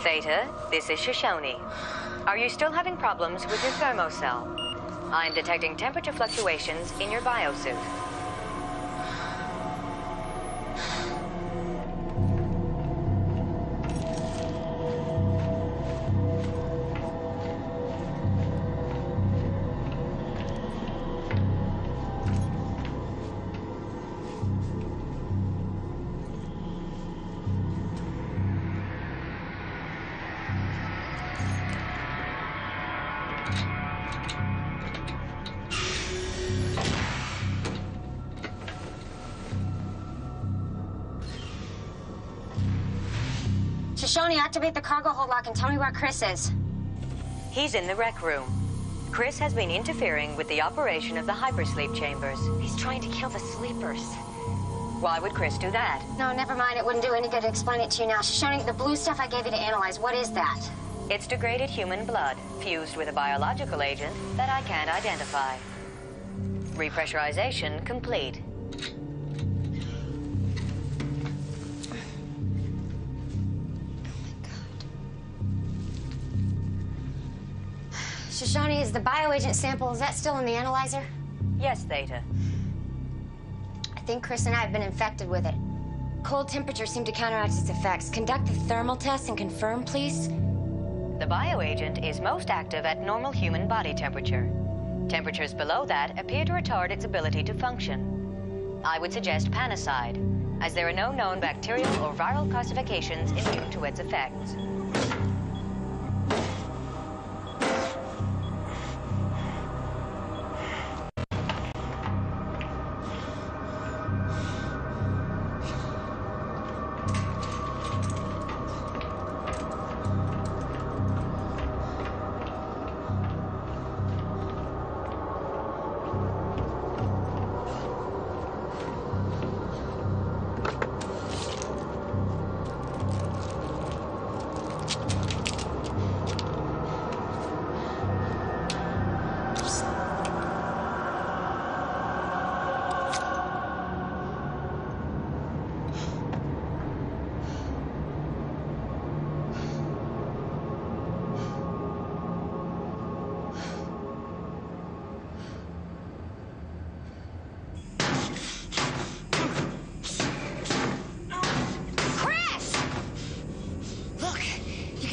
Theta, this is Shoshone. Are you still having problems with your thermocell? I'm detecting temperature fluctuations in your biosuit. Shoshone, activate the cargo hold lock and tell me where Chris is. He's in the rec room. Chris has been interfering with the operation of the hypersleep chambers. He's trying to kill the sleepers. Why would Chris do that? No, never mind. It wouldn't do any good to explain it to you now. Shoshone, the blue stuff I gave you to analyze, what is that? It's degraded human blood, fused with a biological agent that I can't identify. Repressurization complete. Shoshone, is the bioagent sample, is that still in the analyzer? Yes, Theta. I think Chris and I have been infected with it. Cold temperatures seem to counteract its effects. Conduct the thermal test and confirm, please. The bioagent is most active at normal human body temperature. Temperatures below that appear to retard its ability to function. I would suggest panicide, as there are no known bacterial or viral classifications immune to its effects.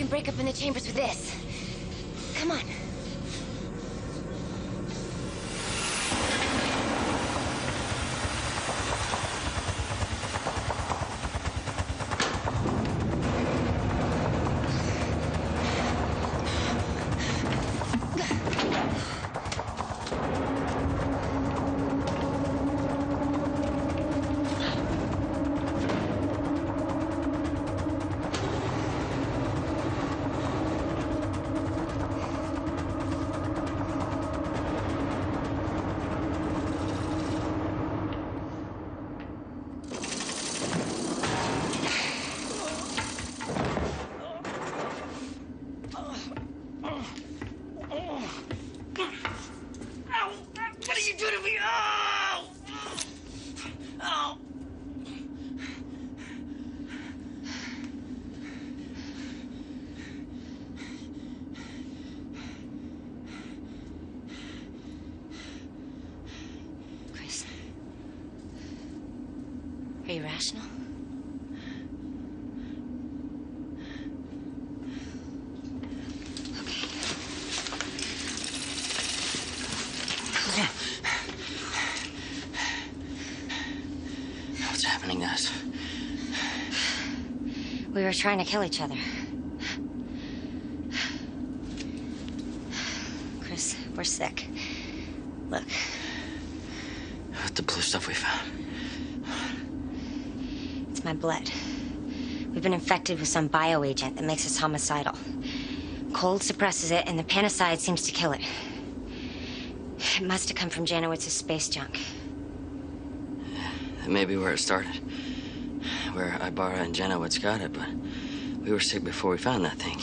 Break up in the chambers with this. Come on. Are you rational? What's happening to us? We were trying to kill each other. Chris, we're sick. Look. What the blue stuff we found? It's my blood. We've been infected with some bioagent that makes us homicidal. Cold suppresses it, and the panicide seems to kill it. It must have come from Janowitz's space junk. That may be where it started. Where Ibarra and Janowitz got it, but we were sick before we found that thing.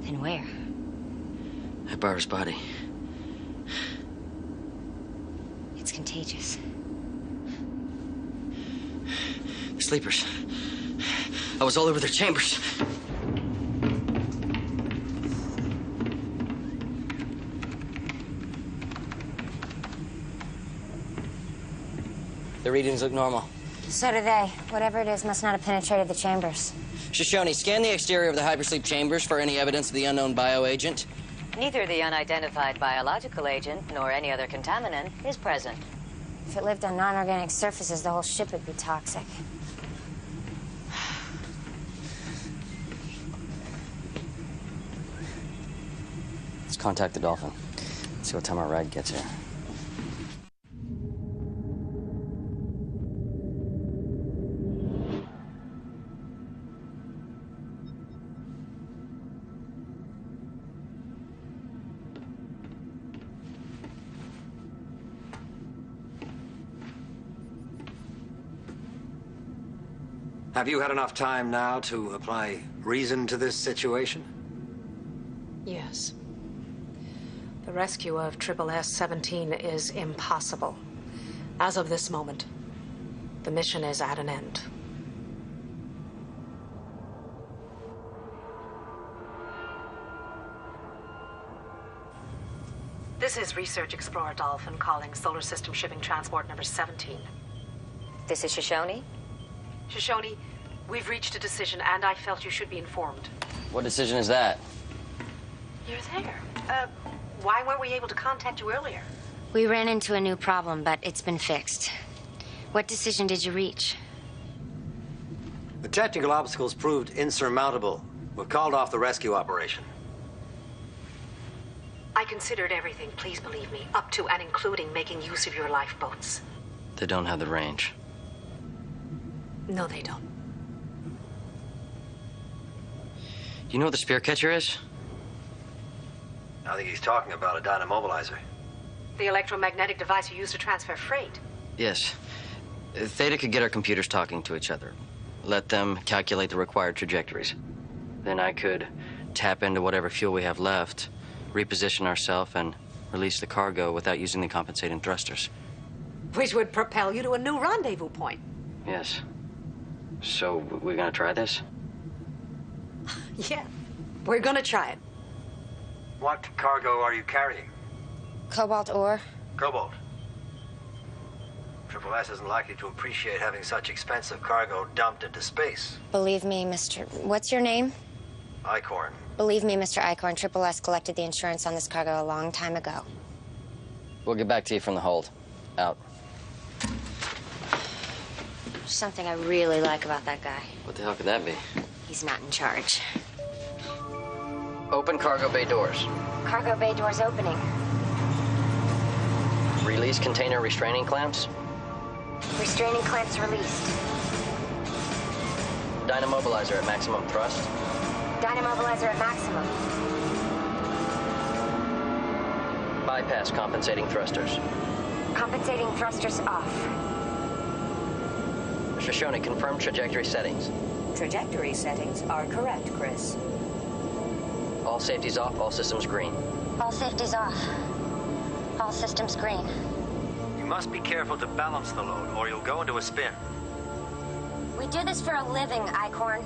Then where? Ibarra's body. It's contagious. The sleepers. I was all over their chambers. The readings look normal. So do they. Whatever it is must not have penetrated the chambers. Shoshone, scan the exterior of the hypersleep chambers for any evidence of the unknown bioagent. Neither the unidentified biological agent nor any other contaminant is present. If it lived on non-organic surfaces, the whole ship would be toxic. Let's contact the Dolphin. See what time our ride gets here. Have you had enough time now to apply reason to this situation? Yes. The rescue of SSS-17 is impossible. As of this moment, the mission is at an end. This is Research Explorer Dolphin calling Solar System Shipping Transport number 17. This is Shoshone? Shoshone, we've reached a decision, and I felt you should be informed. What decision is that? You're there. Why weren't we able to contact you earlier? We ran into a new problem, but it's been fixed. What decision did you reach? The technical obstacles proved insurmountable. We've called off the rescue operation. I considered everything, please believe me, up to and including making use of your lifeboats. They don't have the range. No, they don't. You know what the spear catcher is? I think he's talking about a dynamobilizer. The electromagnetic device you use to transfer freight. Yes. Theta could get our computers talking to each other. Let them calculate the required trajectories. Then I could tap into whatever fuel we have left, reposition ourselves, and release the cargo without using the compensating thrusters. Which would propel you to a new rendezvous point. Yes. So, we're gonna try this? Yeah, we're gonna try it. What cargo are you carrying? Cobalt ore? Cobalt. SSS isn't likely to appreciate having such expensive cargo dumped into space. Believe me, What's your name? Icorn. Believe me, Mr. Icorn, SSS collected the insurance on this cargo a long time ago. We'll get back to you from the hold. Out. There's something I really like about that guy. What the hell could that be? He's not in charge. Open cargo bay doors. Cargo bay doors opening. Release container restraining clamps. Restraining clamps released. Dynamobilizer at maximum thrust. Dynamobilizer at maximum. Bypass compensating thrusters. Compensating thrusters off. Shoshone, confirm trajectory settings. Trajectory settings are correct, Chris. All safeties off, all systems green. All safeties off. All systems green. You must be careful to balance the load, or you'll go into a spin. We do this for a living, Icorn.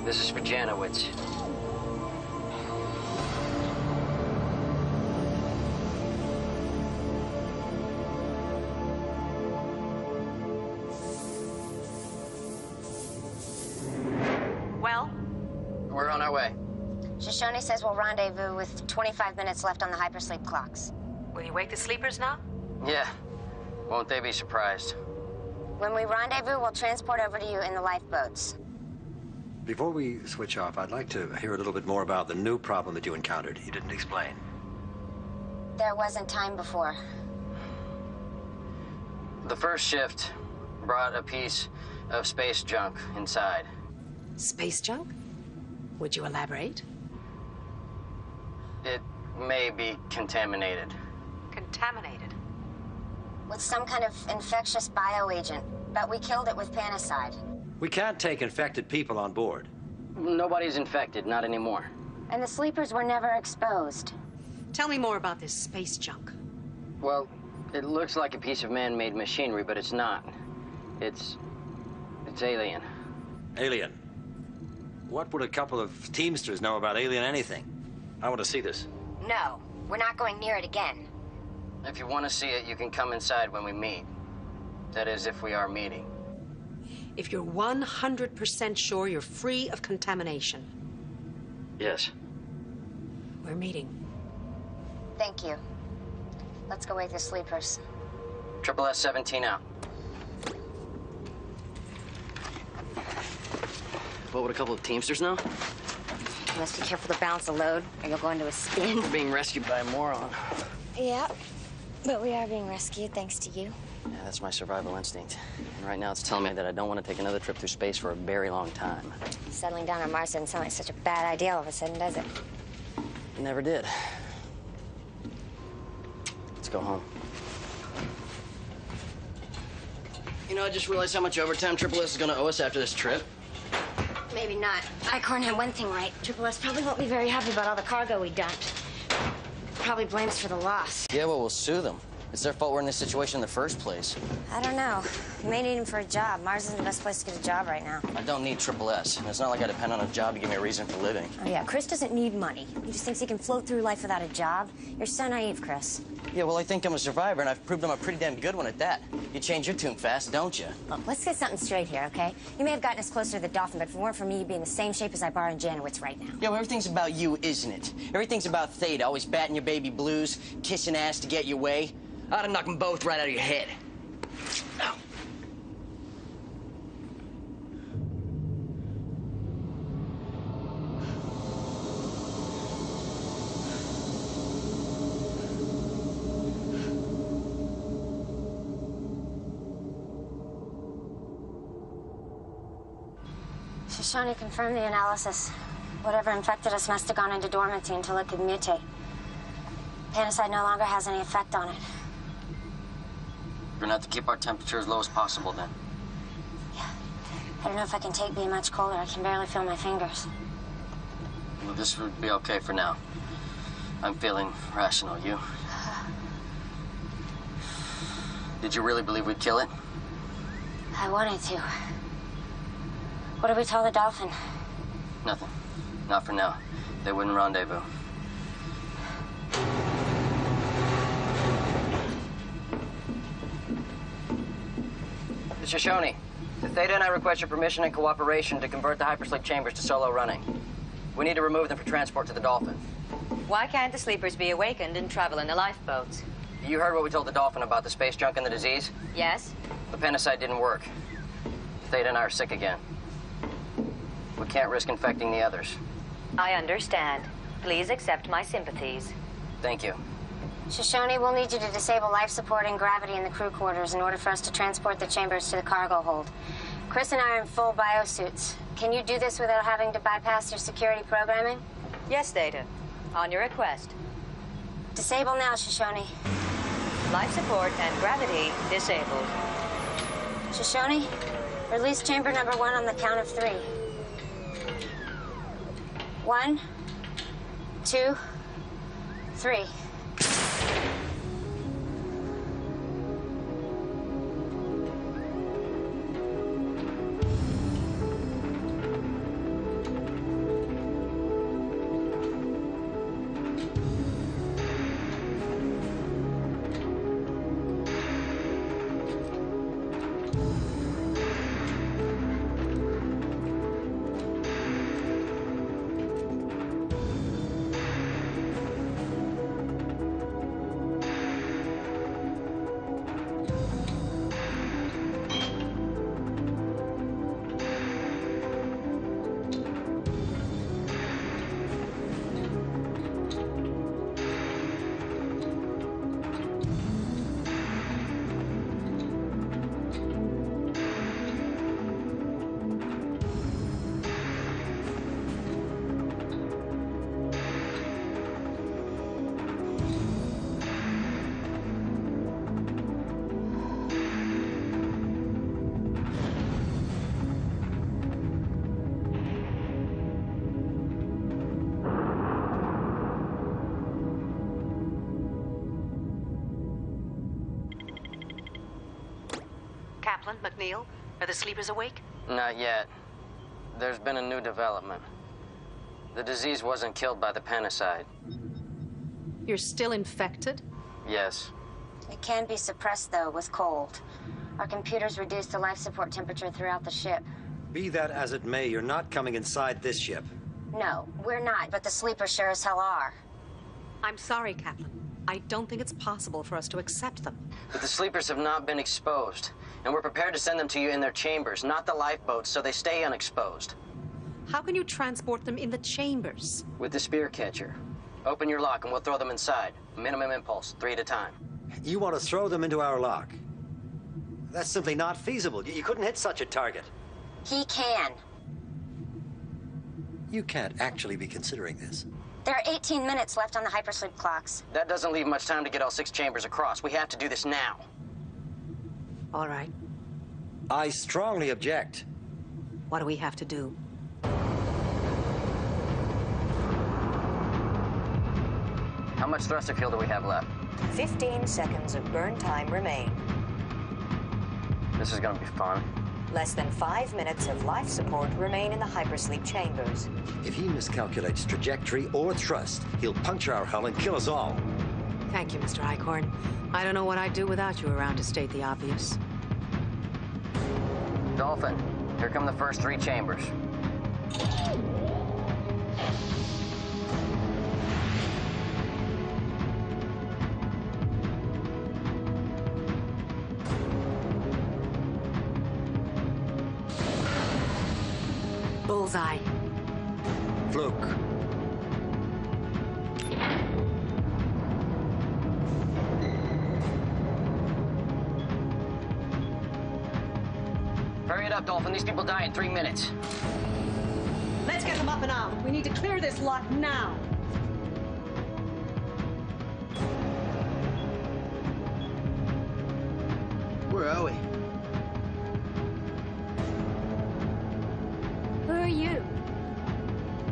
This is for Janowitz. Well? We're on our way. Shoshone says we'll rendezvous with 25 minutes left on the hypersleep clocks. Will you wake the sleepers now? Yeah. Won't they be surprised? When we rendezvous, we'll transport over to you in the lifeboats. Before we switch off, I'd like to hear a little bit more about the new problem that you encountered. You didn't explain. There wasn't time before. The first shift brought a piece of space junk inside. Space junk? Would you elaborate? It may be contaminated. Contaminated? With some kind of infectious bioagent, but we killed it with panicide. We can't take infected people on board. Nobody's infected, not anymore. And the sleepers were never exposed. Tell me more about this space junk. Well, it looks like a piece of man-made machinery, but it's not. It's alien. Alien? What would a couple of Teamsters know about alien anything? I want to see this. No, we're not going near it again. If you want to see it, you can come inside when we meet. That is, if we are meeting. If you're 100% sure you're free of contamination. Yes. We're meeting. Thank you. Let's go wake the sleepers. SSS-17 out. What would a couple of Teamsters know? You must be careful to balance the load, or you'll go into a spin. We're being rescued by a moron. Yeah, but we are being rescued thanks to you. Yeah, that's my survival instinct. And right now it's telling me that I don't want to take another trip through space for a very long time. Settling down on Mars doesn't sound like such a bad idea all of a sudden, does it? It never did. Let's go home. You know, I just realized how much overtime Triple S is gonna owe us after this trip. Maybe not. Icorn had one thing right. Triple S probably won't be very happy about all the cargo we dumped. Probably blames for the loss. Yeah, well, we'll sue them. It's their fault we're in this situation in the first place. I don't know. You may need him for a job. Mars isn't the best place to get a job right now. I don't need Triple S. And it's not like I depend on a job to give me a reason for living. Oh, yeah. Chris doesn't need money. He just thinks he can float through life without a job. You're so naive, Chris. Yeah, well, I think I'm a survivor, and I've proved I'm a pretty damn good one at that. You change your tune fast, don't you? Look, let's get something straight here, okay? You may have gotten us closer to the Dolphin, but if it weren't for me, you'd be in the same shape as Ibarra and Janowitz right now. Yeah, well, everything's about you, isn't it? Everything's about Theta, always batting your baby blues, kissing ass to get your way. I ought to knock them both right out of your head. No. Shoshone confirmed the analysis. Whatever infected us must have gone into dormancy until it could mutate. Panicide no longer has any effect on it. We're gonna have to keep our temperature as low as possible then. I don't know if I can take being much colder. I can barely feel my fingers. Well, this would be okay for now. I'm feeling rational. You? Did you really believe we'd kill it? I wanted to. What did we tell the Dolphin? Nothing. Not for now. They wouldn't rendezvous. Shoshone, Theta and I request your permission and cooperation to convert the hypersleep chambers to solo running. We need to remove them for transport to the Dolphin. Why can't the sleepers be awakened and travel in the lifeboats? You heard what we told the Dolphin about the space junk and the disease? Yes? The panicide didn't work. Theta and I are sick again. We can't risk infecting the others. I understand. Please accept my sympathies. Thank you. Shoshone, we'll need you to disable life support and gravity in the crew quarters in order for us to transport the chambers to the cargo hold. Chris and I are in full biosuits. Can you do this without having to bypass your security programming? Yes, Theta. On your request. Disable now, Shoshone. Life support and gravity disabled. Shoshone, release chamber number 1 on the count of 3. 1, 2, 3. McNeil, are the sleepers awake? Not yet. There's been a new development. The disease wasn't killed by the panicide. You're still infected? Yes. It can be suppressed, though, with cold. Our computers reduce the life support temperature throughout the ship. Be that as it may, you're not coming inside this ship. No, we're not, but the sleepers sure as hell are. I'm sorry, Kaplan. I don't think it's possible for us to accept them. But the sleepers have not been exposed, and we're prepared to send them to you in their chambers, not the lifeboats, so they stay unexposed. How can you transport them in the chambers? With the spear catcher. Open your lock and we'll throw them inside. Minimum impulse, 3 at a time. You want to throw them into our lock? That's simply not feasible. You couldn't hit such a target. He can. You can't actually be considering this. There are 18 minutes left on the hypersleep clocks. That doesn't leave much time to get all 6 chambers across. We have to do this now. All right. I strongly object. What do we have to do? How much thruster fuel do we have left? 15 seconds of burn time remain. This is gonna be fun. Less than 5 minutes of life support remain in the hypersleep chambers. If he miscalculates trajectory or thrust, he'll puncture our hull and kill us all. Thank you, Mr. Eichhorn. I don't know what I'd do without you around to state the obvious. Dolphin, here come the first 3 chambers. Bullseye. Fluke. Hurry it up, Dolphin. These people die in 3 minutes. Let's get them up and out. We need to clear this lot now. Where are we? Who are you?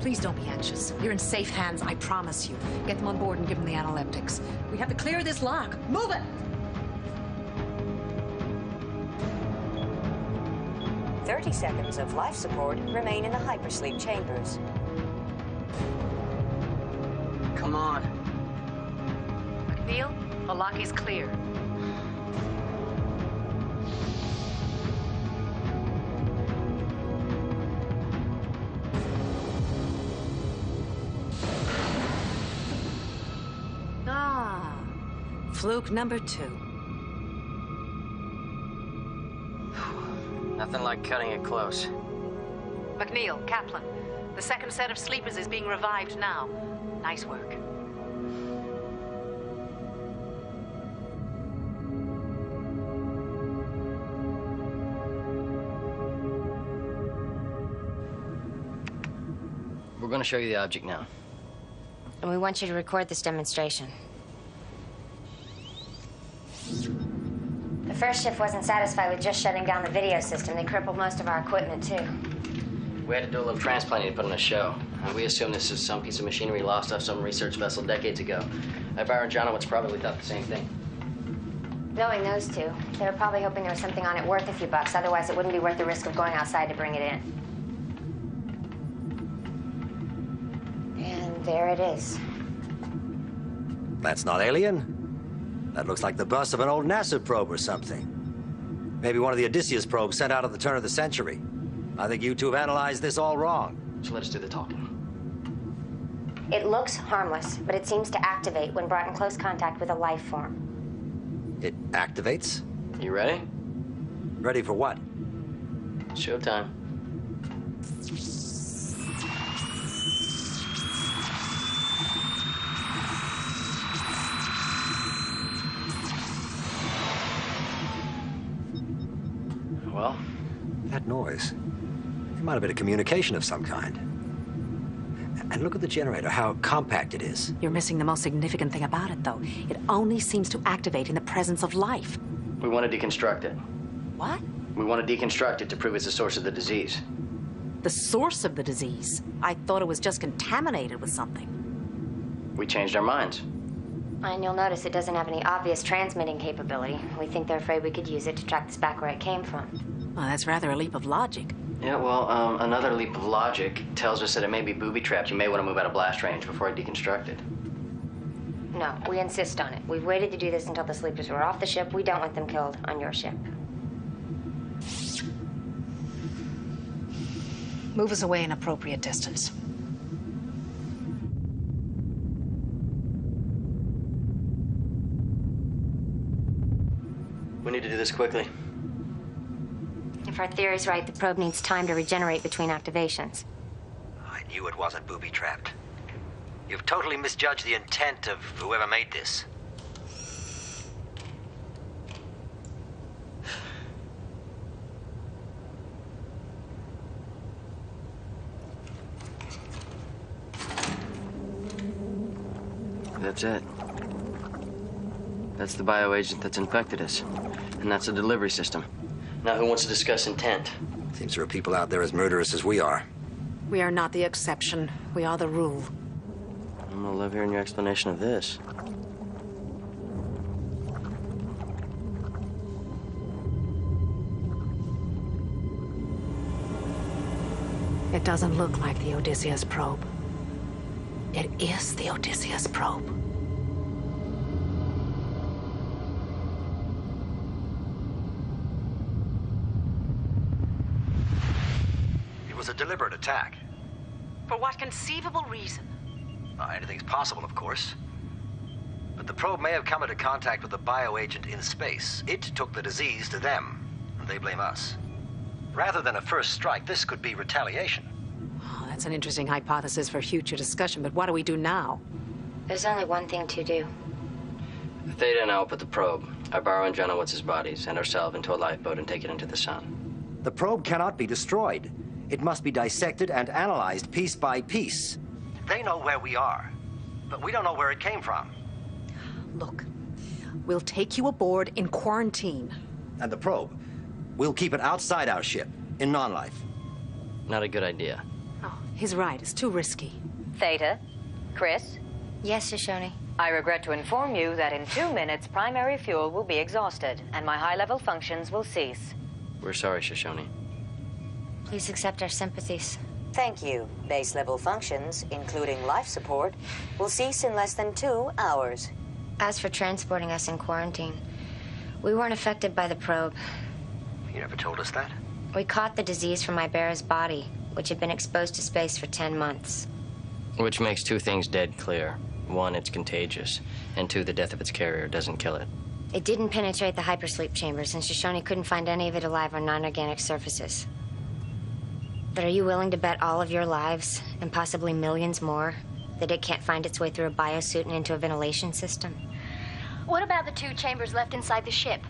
Please don't be anxious. You're in safe hands, I promise you. Get them on board and give them the analeptics. We have to clear this lock. Move it! 30 seconds of life support remain in the hypersleep chambers. Come on. McNeil, the lock is clear. Fluke number 2. Nothing like cutting it close. McNeil, Kaplan, the second set of sleepers is being revived now. Nice work. We're going to show you the object now. And we want you to record this demonstration. The first shift wasn't satisfied with just shutting down the video system. They crippled most of our equipment, too. We had to do a little transplanting to put on a show. We assume this is some piece of machinery lost off some research vessel decades ago. Byron Janowitz probably thought the same thing. Knowing those two, they were probably hoping there was something on it worth a few bucks. Otherwise, it wouldn't be worth the risk of going outside to bring it in. And there it is. That's not alien. That looks like the bust of an old NASA probe or something. Maybe one of the Odysseus probes sent out at the turn of the century. I think you two have analyzed this all wrong. So let us do the talking. It looks harmless, but it seems to activate when brought in close contact with a life form. It activates? You ready? Ready for what? Showtime. Well? That noise. It might have been a communication of some kind. And look at the generator, how compact it is. You're missing the most significant thing about it, though. It only seems to activate in the presence of life. We want to deconstruct it. What? We want to deconstruct it to prove it's the source of the disease. The source of the disease? I thought it was just contaminated with something. We changed our minds. And you'll notice it doesn't have any obvious transmitting capability. We think they're afraid we could use it to track this back where it came from. Well, that's rather a leap of logic. Yeah, well, another leap of logic tells us that it may be booby-trapped. You may want to move out of blast range before I deconstruct it. No, we insist on it. We've waited to do this until the sleepers were off the ship. We don't want them killed on your ship. Move us away an appropriate distance. We need to do this quickly. If our theory's right, the probe needs time to regenerate between activations. I knew it wasn't booby-trapped. You've totally misjudged the intent of whoever made this. That's it. That's the bioagent that's infected us. And that's the delivery system. Now, who wants to discuss intent? Seems there are people out there as murderous as we are. We are not the exception. We are the rule. I'm gonna love hearing your explanation of this. It doesn't look like the Odysseus probe. It is the Odysseus probe. It was a deliberate attack. For what conceivable reason? Anything's possible, of course. But the probe may have come into contact with a bioagent in space. It took the disease to them, and they blame us. Rather than a first strike, this could be retaliation. Oh, that's an interesting hypothesis for future discussion, but what do we do now? There's only one thing to do. Theta and I will put the probe, our borrow and Jonowitz's bodies, and ourselves into a lifeboat and take it into the sun. The probe cannot be destroyed. It must be dissected and analyzed piece by piece. They know where we are, but we don't know where it came from. Look, we'll take you aboard in quarantine. And the probe, we'll keep it outside our ship, in non-life. Not a good idea. Oh, he's right. It's too risky. Theta? Chris? Yes, Shoshone? I regret to inform you that in 2 minutes, primary fuel will be exhausted, and my high-level functions will cease. We're sorry, Shoshone. Please accept our sympathies. Thank you. Base-level functions, including life support, will cease in less than 2 hours. As for transporting us in quarantine, we weren't affected by the probe. You never told us that? We caught the disease from Ibera's body, which had been exposed to space for 10 months. Which makes 2 things dead clear. 1, it's contagious, and 2, the death of its carrier doesn't kill it. It didn't penetrate the hypersleep chambers, and Shoshone couldn't find any of it alive on non-organic surfaces. But are you willing to bet all of your lives, and possibly millions more, that it can't find its way through a biosuit and into a ventilation system? What about the 2 chambers left inside the ship?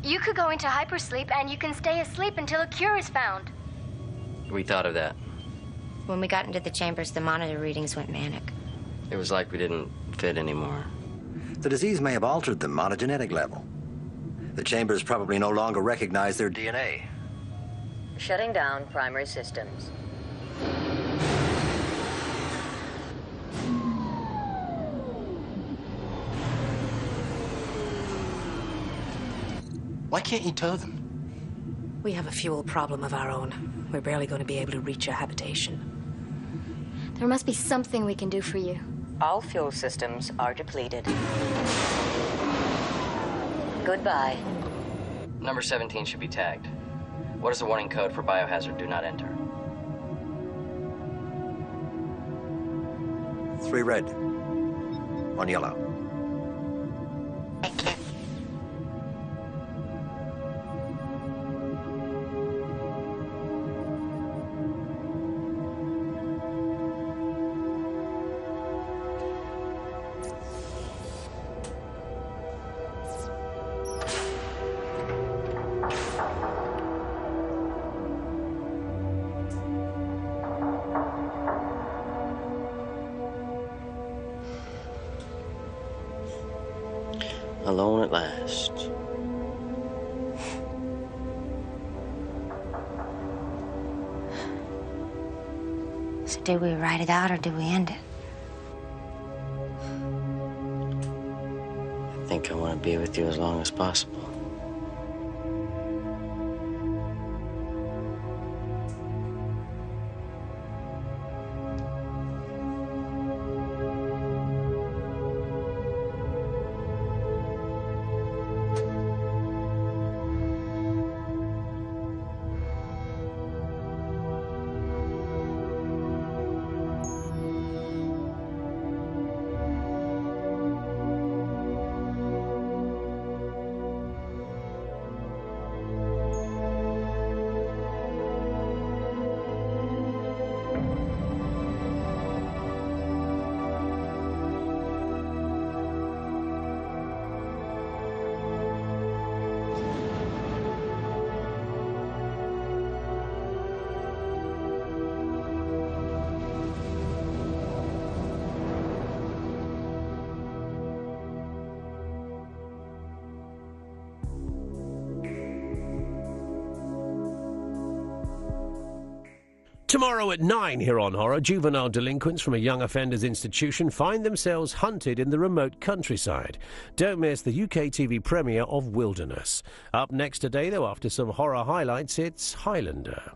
You could go into hypersleep and you can stay asleep until a cure is found. We thought of that. When we got into the chambers, the monitor readings went manic. It was like we didn't fit anymore. The disease may have altered them on a genetic level. The chambers probably no longer recognize their DNA. Shutting down primary systems. Why can't you tow them? We have a fuel problem of our own. We're barely going to be able to reach your habitation. There must be something we can do for you. All fuel systems are depleted. Goodbye. Number 17 should be tagged. What is the warning code for biohazard do not enter? 3 red. 1 yellow. Alone at last. So did we ride it out or did we end it? I think I want to be with you as long as possible. Tomorrow at 9 here on Horror, juvenile delinquents from a young offenders institution find themselves hunted in the remote countryside. Don't miss the UK TV premiere of Wilderness. Up next today, though, after some horror highlights, it's Highlander.